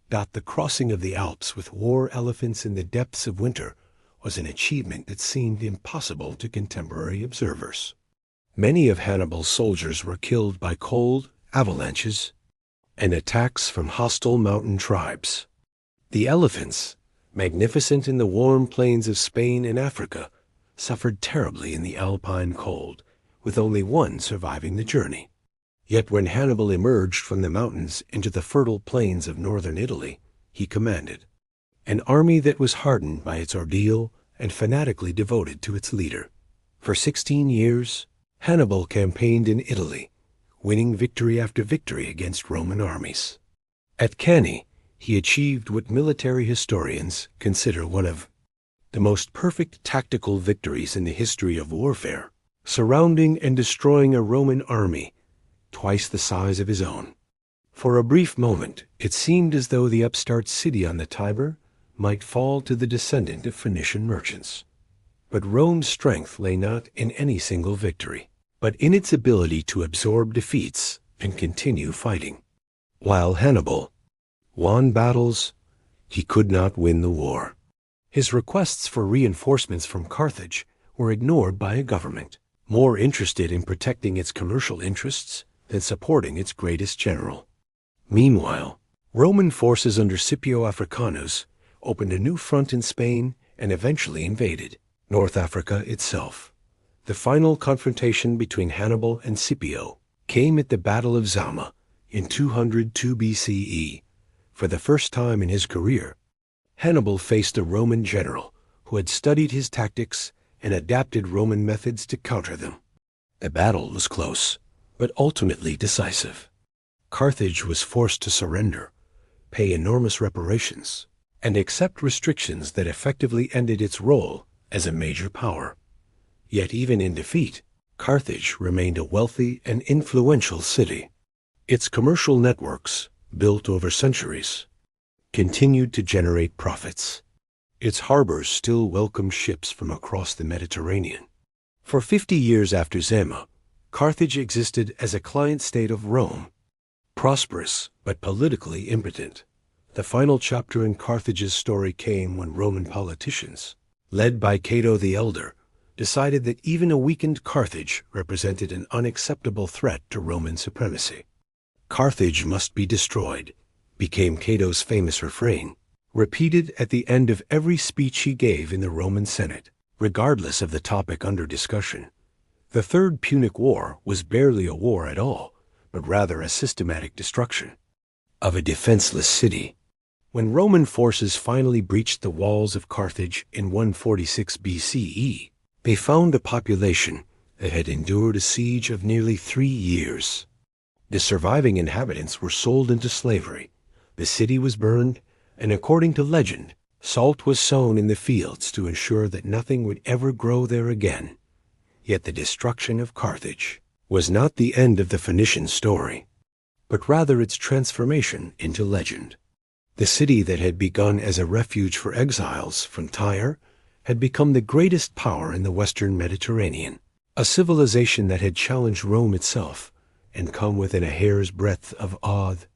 The crossing of the Alps with war elephants in the depths of winter was an achievement that seemed impossible to contemporary observers. Many of Hannibal's soldiers were killed by cold, avalanches, and attacks from hostile mountain tribes. The elephants, magnificent in the warm plains of Spain and Africa, suffered terribly in the alpine cold, with only one surviving the journey. Yet when Hannibal emerged from the mountains into the fertile plains of northern Italy, he commanded an army that was hardened by its ordeal and fanatically devoted to its leader. For 16 years, Hannibal campaigned in Italy, winning victory after victory against Roman armies. At Cannae, he achieved what military historians consider one of the most perfect tactical victories in the history of warfare, surrounding and destroying a Roman army twice the size of his own. For a brief moment, it seemed as though the upstart city on the Tiber might fall to the descendant of Phoenician merchants. But Rome's strength lay not in any single victory, but in its ability to absorb defeats and continue fighting. While Hannibal won battles, he could not win the war. His requests for reinforcements from Carthage were ignored by a government more interested in protecting its commercial interests than supporting its greatest general. Meanwhile, Roman forces under Scipio Africanus opened a new front in Spain and eventually invaded North Africa itself. The final confrontation between Hannibal and Scipio came at the Battle of Zama in 202 BCE. For the first time in his career, Hannibal faced a Roman general who had studied his tactics and adapted Roman methods to counter them. The battle was close, but ultimately decisive. Carthage was forced to surrender, pay enormous reparations, and accept restrictions that effectively ended its role as a major power. Yet even in defeat, Carthage remained a wealthy and influential city. Its commercial networks, built over centuries, continued to generate profits. Its harbors still welcomed ships from across the Mediterranean. For 50 years after Zama, Carthage existed as a client state of Rome, prosperous but politically impotent. The final chapter in Carthage's story came when Roman politicians, led by Cato the Elder, decided that even a weakened Carthage represented an unacceptable threat to Roman supremacy. "Carthage must be destroyed," became Cato's famous refrain, repeated at the end of every speech he gave in the Roman Senate, regardless of the topic under discussion. The Third Punic War was barely a war at all, but rather a systematic destruction of a defenseless city. When Roman forces finally breached the walls of Carthage in 146 BCE, they found a population that had endured a siege of nearly 3 years. The surviving inhabitants were sold into slavery, The city was burned, and according to legend, salt was sown in the fields to ensure that nothing would ever grow there again. Yet the destruction of Carthage was not the end of the Phoenician story, but rather its transformation into legend. The city that had begun as a refuge for exiles from Tyre had become the greatest power in the western Mediterranean, a civilization that had challenged Rome itself and come within a hair's breadth of awed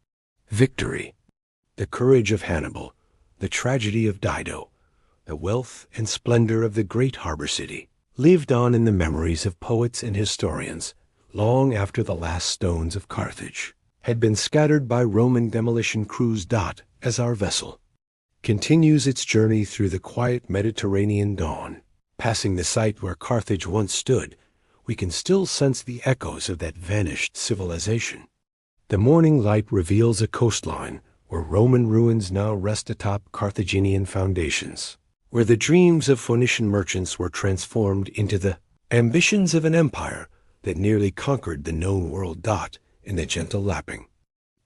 victory. The courage of Hannibal, the tragedy of Dido, the wealth and splendor of the great harbor city lived on in the memories of poets and historians long after the last stones of Carthage had been scattered by Roman demolition crews. As our vessel continues its journey through the quiet Mediterranean dawn, passing the site where Carthage once stood, we can still sense the echoes of that vanished civilization. The morning light reveals a coastline where Roman ruins now rest atop Carthaginian foundations, where the dreams of Phoenician merchants were transformed into the ambitions of an empire that nearly conquered the known world. In the gentle lapping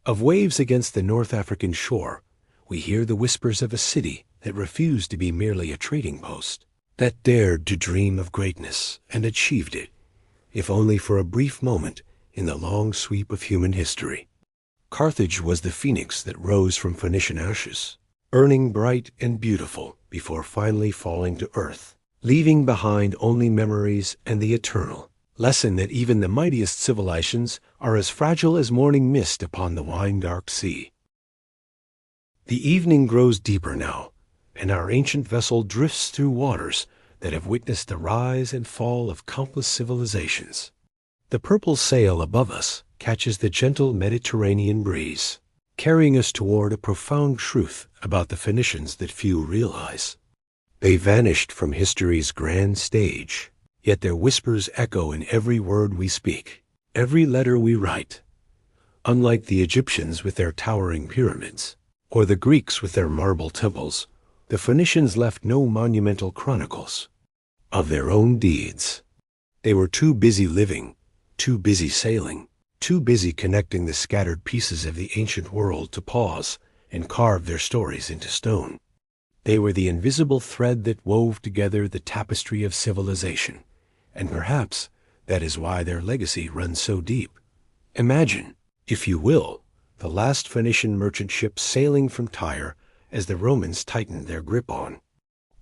of waves against the North African shore, we hear the whispers of a city that refused to be merely a trading post, that dared to dream of greatness and achieved it, if only for a brief moment in the long sweep of human history. Carthage was the phoenix that rose from Phoenician ashes, burning bright and beautiful before finally falling to earth, leaving behind only memories and the eternal lesson that even the mightiest civilizations are as fragile as morning mist upon the wine-dark sea. The evening grows deeper now, and our ancient vessel drifts through waters that have witnessed the rise and fall of countless civilizations. The purple sail above us catches the gentle Mediterranean breeze, carrying us toward a profound truth about the Phoenicians that few realize. They vanished from history's grand stage, yet their whispers echo in every word we speak, every letter we write. Unlike the Egyptians with their towering pyramids, or the Greeks with their marble temples, the Phoenicians left no monumental chronicles of their own deeds. They were too busy living, too busy sailing, too busy connecting the scattered pieces of the ancient world to pause and carve their stories into stone. They were the invisible thread that wove together the tapestry of civilization, and perhaps that is why their legacy runs so deep. Imagine, if you will, the last Phoenician merchant ship sailing from Tyre as the Romans tightened their grip on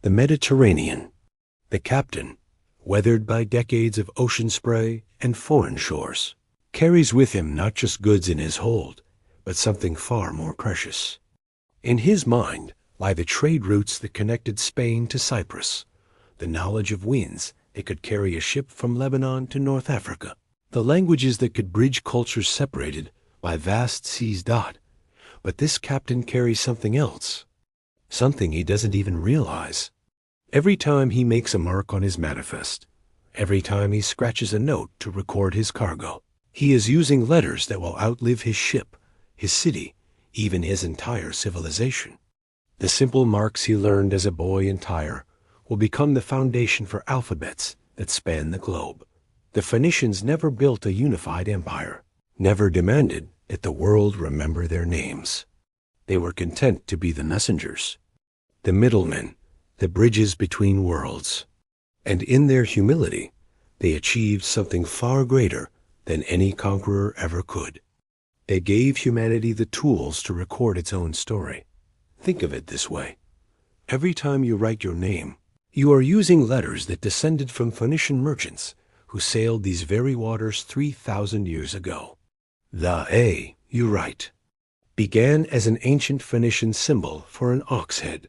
the Mediterranean. The captain, weathered by decades of ocean spray and foreign shores, carries with him not just goods in his hold, but something far more precious. In his mind lie the trade routes that connected Spain to Cyprus, the knowledge of winds that could carry a ship from Lebanon to North Africa, the languages that could bridge cultures separated by vast seas. But this captain carries something else, something he doesn't even realize. Every time he makes a mark on his manifest, every time he scratches a note to record his cargo, he is using letters that will outlive his ship, his city, even his entire civilization. The simple marks he learned as a boy in Tyre will become the foundation for alphabets that span the globe. The Phoenicians never built a unified empire, never demanded that the world remember their names. They were content to be the messengers, the middlemen, the bridges between worlds. And in their humility, they achieved something far greater than any conqueror ever could. They gave humanity the tools to record its own story. Think of it this way. Every time you write your name, you are using letters that descended from Phoenician merchants who sailed these very waters 3,000 years ago. The A, you write, began as an ancient Phoenician symbol for an ox head.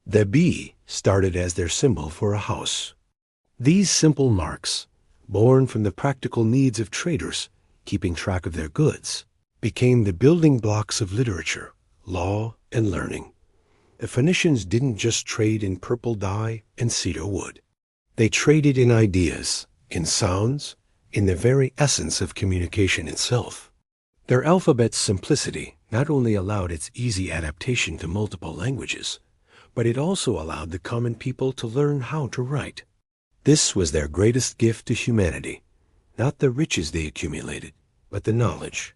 The B started as their symbol for a house. These simple marks, born from the practical needs of traders keeping track of their goods, became the building blocks of literature, law, and learning. The Phoenicians didn't just trade in purple dye and cedar wood. They traded in ideas, in sounds, in the very essence of communication itself. Their alphabet's simplicity not only allowed its easy adaptation to multiple languages, but it also allowed the common people to learn how to write. This was their greatest gift to humanity, not the riches they accumulated, but the knowledge.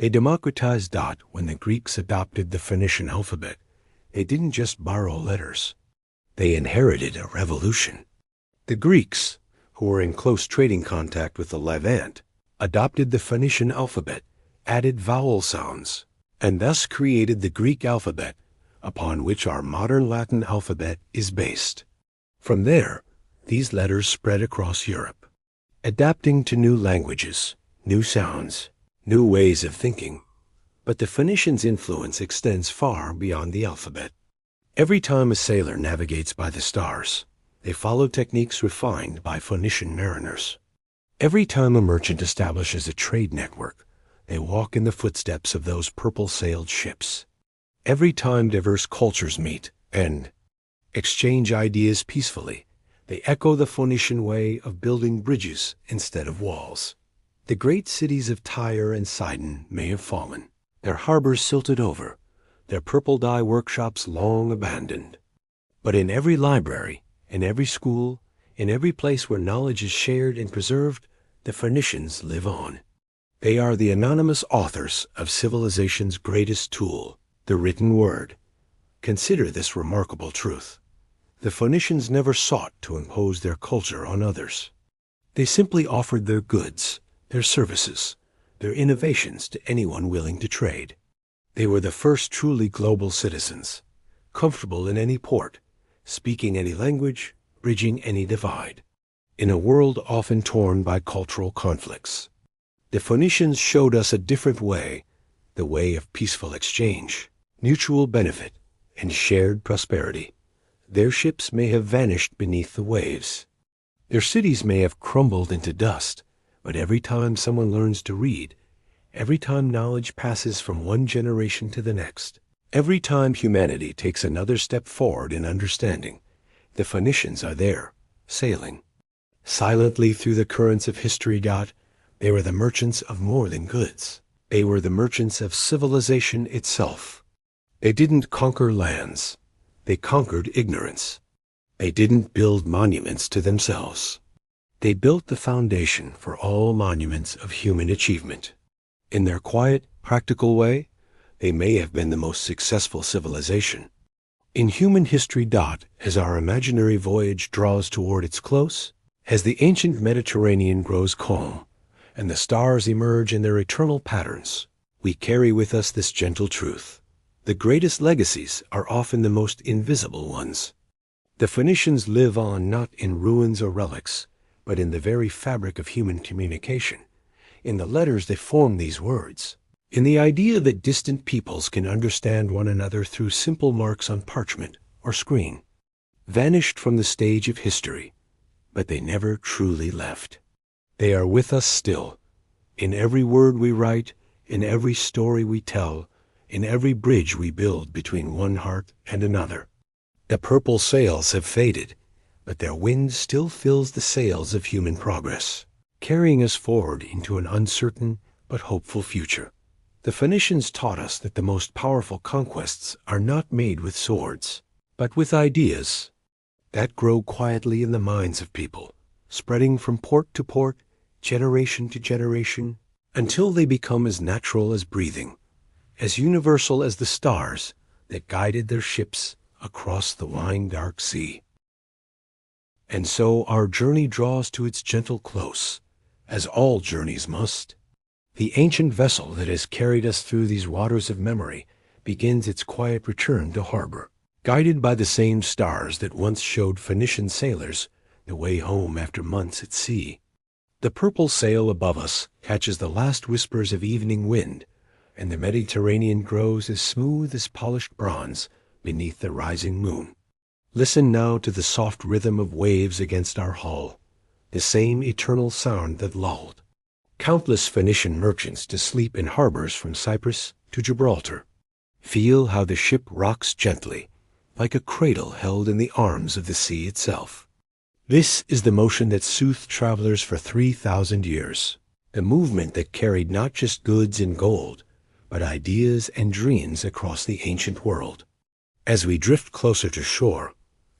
A democratized dot. When the Greeks adopted the Phoenician alphabet, they didn't just borrow letters. They inherited a revolution. The Greeks, who were in close trading contact with the Levant, adopted the Phoenician alphabet, added vowel sounds, and thus created the Greek alphabet, upon which our modern Latin alphabet is based. From there, these letters spread across Europe, adapting to new languages, new sounds, new ways of thinking. But the Phoenicians' influence extends far beyond the alphabet. Every time a sailor navigates by the stars, they follow techniques refined by Phoenician mariners. Every time a merchant establishes a trade network, they walk in the footsteps of those purple-sailed ships. Every time diverse cultures meet and exchange ideas peacefully, they echo the Phoenician way of building bridges instead of walls. The great cities of Tyre and Sidon may have fallen, their harbors silted over, their purple dye workshops long abandoned. But in every library, in every school, in every place where knowledge is shared and preserved, the Phoenicians live on. They are the anonymous authors of civilization's greatest tool, the written word. Consider this remarkable truth. The Phoenicians never sought to impose their culture on others. They simply offered their goods, their services, their innovations to anyone willing to trade. They were the first truly global citizens, comfortable in any port, speaking any language, bridging any divide. In a world often torn by cultural conflicts, the Phoenicians showed us a different way, the way of peaceful exchange, mutual benefit, and shared prosperity. Their ships may have vanished beneath the waves. Their cities may have crumbled into dust, but every time someone learns to read, every time knowledge passes from one generation to the next, every time humanity takes another step forward in understanding, the Phoenicians are there, sailing silently through the currents of history. They were the merchants of more than goods. They were the merchants of civilization itself. They didn't conquer lands. They conquered ignorance. They didn't build monuments to themselves. They built the foundation for all monuments of human achievement. In their quiet, practical way, they may have been the most successful civilization. In human history. As our imaginary voyage draws toward its close, as the ancient Mediterranean grows calm, and the stars emerge in their eternal patterns, we carry with us this gentle truth. The greatest legacies are often the most invisible ones. The Phoenicians live on not in ruins or relics, but in the very fabric of human communication, in the letters that form these words, in the idea that distant peoples can understand one another through simple marks on parchment or screen. Vanished from the stage of history, but they never truly left. They are with us still, in every word we write, in every story we tell, in every bridge we build between one heart and another. The purple sails have faded, but their wind still fills the sails of human progress, carrying us forward into an uncertain but hopeful future. The Phoenicians taught us that the most powerful conquests are not made with swords, but with ideas that grow quietly in the minds of people, spreading from port to port, generation to generation, until they become as natural as breathing, as universal as the stars that guided their ships across the wine dark sea. And so our journey draws to its gentle close, as all journeys must. The ancient vessel that has carried us through these waters of memory begins its quiet return to harbor, guided by the same stars that once showed Phoenician sailors the way home after months at sea. The purple sail above us catches the last whispers of evening wind, and the Mediterranean grows as smooth as polished bronze beneath the rising moon. Listen now to the soft rhythm of waves against our hull, the same eternal sound that lulled countless Phoenician merchants to sleep in harbors from Cyprus to Gibraltar. Feel how the ship rocks gently, like a cradle held in the arms of the sea itself. This is the motion that soothed travelers for 3,000 years, the movement that carried not just goods and gold, but ideas and dreams across the ancient world. As we drift closer to shore,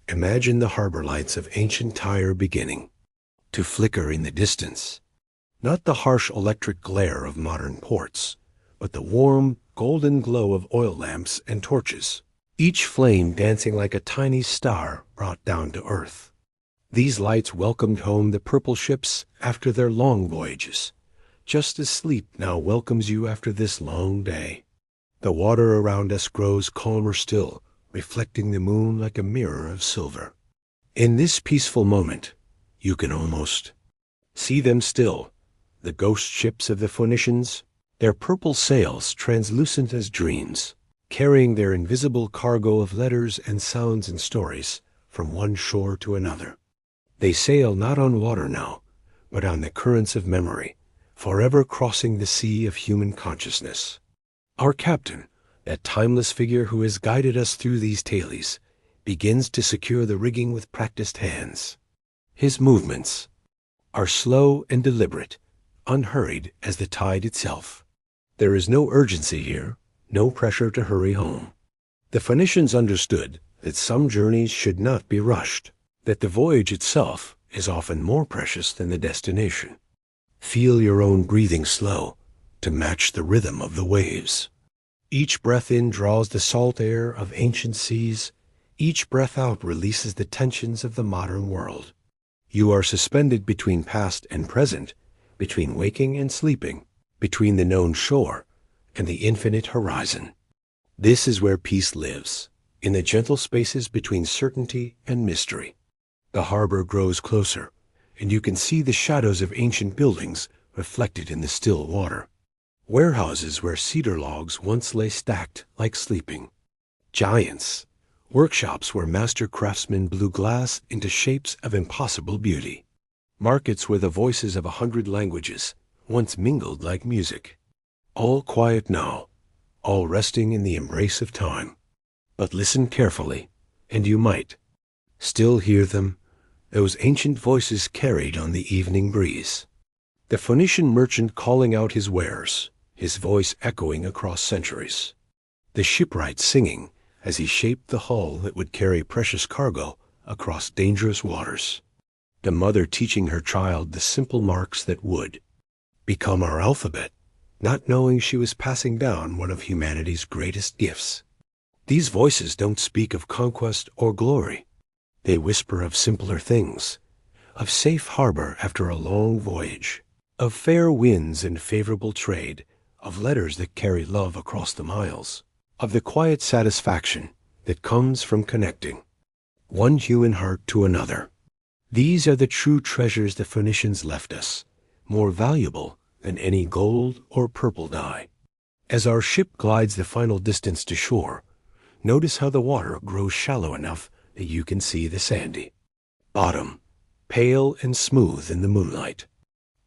imagine the harbor lights of ancient Tyre beginning to flicker in the distance, not the harsh electric glare of modern ports, but the warm, golden glow of oil lamps and torches, each flame dancing like a tiny star brought down to earth. These lights welcomed home the purple ships after their long voyages, just as sleep now welcomes you after this long day. The water around us grows calmer still, reflecting the moon like a mirror of silver. In this peaceful moment, you can almost see them still, the ghost ships of the Phoenicians, their purple sails translucent as dreams, carrying their invisible cargo of letters and sounds and stories from one shore to another. They sail not on water now, but on the currents of memory, forever crossing the sea of human consciousness. Our captain, that timeless figure who has guided us through these tailies, begins to secure the rigging with practiced hands. His movements are slow and deliberate, unhurried as the tide itself. There is no urgency here, no pressure to hurry home. The Phoenicians understood that some journeys should not be rushed, that the voyage itself is often more precious than the destination. Feel your own breathing slow to match the rhythm of the waves. Each breath in draws the salt air of ancient seas. Each breath out releases the tensions of the modern world. You are suspended between past and present, between waking and sleeping, between the known shore and the infinite horizon. This is where peace lives, in the gentle spaces between certainty and mystery. The harbor grows closer, and you can see the shadows of ancient buildings reflected in the still water. Warehouses where cedar logs once lay stacked like sleeping. Giants. Workshops where master craftsmen blew glass into shapes of impossible beauty. Markets where the voices of 100 languages once mingled like music. All quiet now, all resting in the embrace of time. But listen carefully, and you might still hear them, those ancient voices carried on the evening breeze. The Phoenician merchant calling out his wares, his voice echoing across centuries. The shipwright singing as he shaped the hull that would carry precious cargo across dangerous waters. The mother teaching her child the simple marks that would become our alphabet, not knowing she was passing down one of humanity's greatest gifts. These voices don't speak of conquest or glory. They whisper of simpler things, of safe harbor after a long voyage, of fair winds and favorable trade, of letters that carry love across the miles, of the quiet satisfaction that comes from connecting one human heart to another. These are the true treasures the Phoenicians left us, more valuable than any gold or purple dye. As our ship glides the final distance to shore, notice how the water grows shallow enough that you can see the sandy bottom, pale and smooth in the moonlight.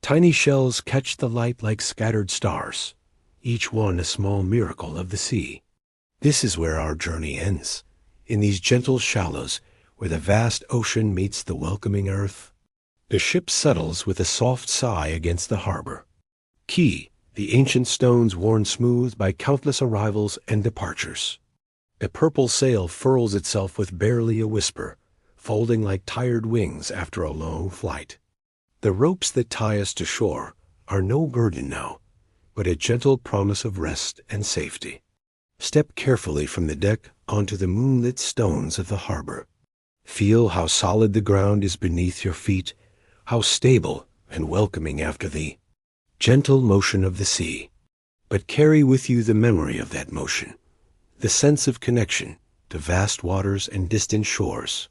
Tiny shells catch the light like scattered stars, each one a small miracle of the sea. This is where our journey ends, in these gentle shallows where the vast ocean meets the welcoming earth. The ship settles with a soft sigh against the harbor. Quay, the ancient stones worn smooth by countless arrivals and departures. A purple sail furls itself with barely a whisper, folding like tired wings after a long flight. The ropes that tie us to shore are no burden now, but a gentle promise of rest and safety. Step carefully from the deck onto the moonlit stones of the harbor. Feel how solid the ground is beneath your feet, how stable and welcoming after the gentle motion of the sea. But carry with you the memory of that motion, the sense of connection to vast waters and distant shores.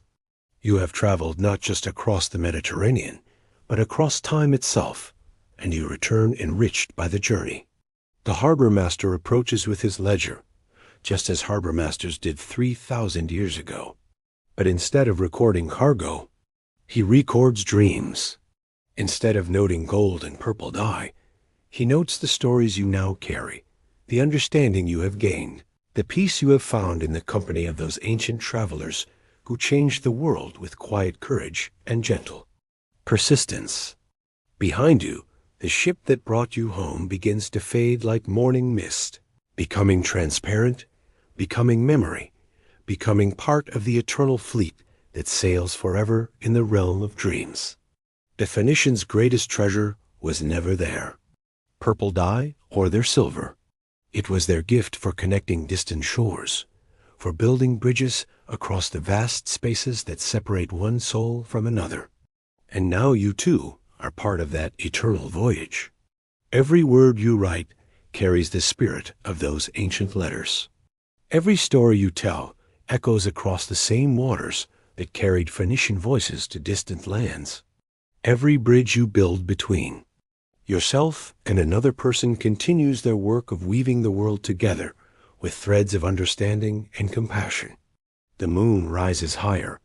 You have traveled not just across the Mediterranean, but across time itself, and you return enriched by the journey. The harbor master approaches with his ledger, just as harbor masters did 3,000 years ago. But instead of recording cargo, he records dreams. Instead of noting gold and purple dye, he notes the stories you now carry, the understanding you have gained, the peace you have found in the company of those ancient travelers who changed the world with quiet courage and gentle persistence. Behind you, the ship that brought you home begins to fade like morning mist, becoming transparent, becoming memory, becoming part of the eternal fleet that sails forever in the realm of dreams. The Phoenicians' greatest treasure was never there, purple dye or their silver. It was their gift for connecting distant shores, for building bridges across the vast spaces that separate one soul from another. And now you too are part of that eternal voyage. Every word you write carries the spirit of those ancient letters. Every story you tell echoes across the same waters that carried Phoenician voices to distant lands. Every bridge you build between yourself and another person continues their work of weaving the world together with threads of understanding and compassion. The moon rises higher,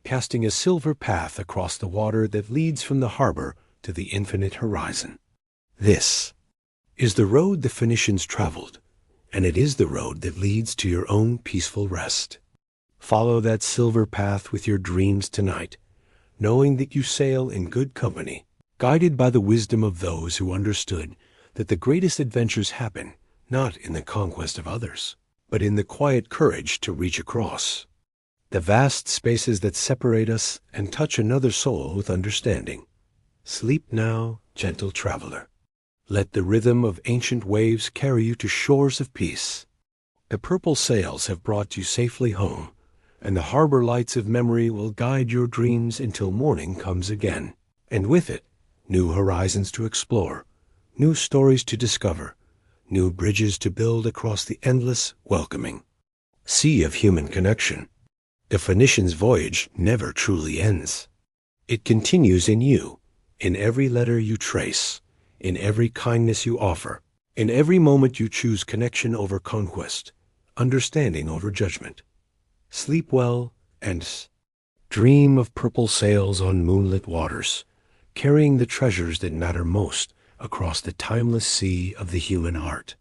casting a silver path across the water that leads from the harbor to the infinite horizon. This is the road the Phoenicians traveled, and it is the road that leads to your own peaceful rest. Follow that silver path with your dreams tonight, knowing that you sail in good company, guided by the wisdom of those who understood that the greatest adventures happen not in the conquest of others, but in the quiet courage to reach across the vast spaces that separate us and touch another soul with understanding. Sleep now, gentle traveler. Let the rhythm of ancient waves carry you to shores of peace. The purple sails have brought you safely home, and the harbor lights of memory will guide your dreams until morning comes again. And with it, new horizons to explore, new stories to discover, new bridges to build across the endless, welcoming sea of human connection. The Phoenician's voyage never truly ends. It continues in you, in every letter you trace, in every kindness you offer, in every moment you choose connection over conquest, understanding over judgment. Sleep well and dream of purple sails on moonlit waters, carrying the treasures that matter most across the timeless sea of the human heart.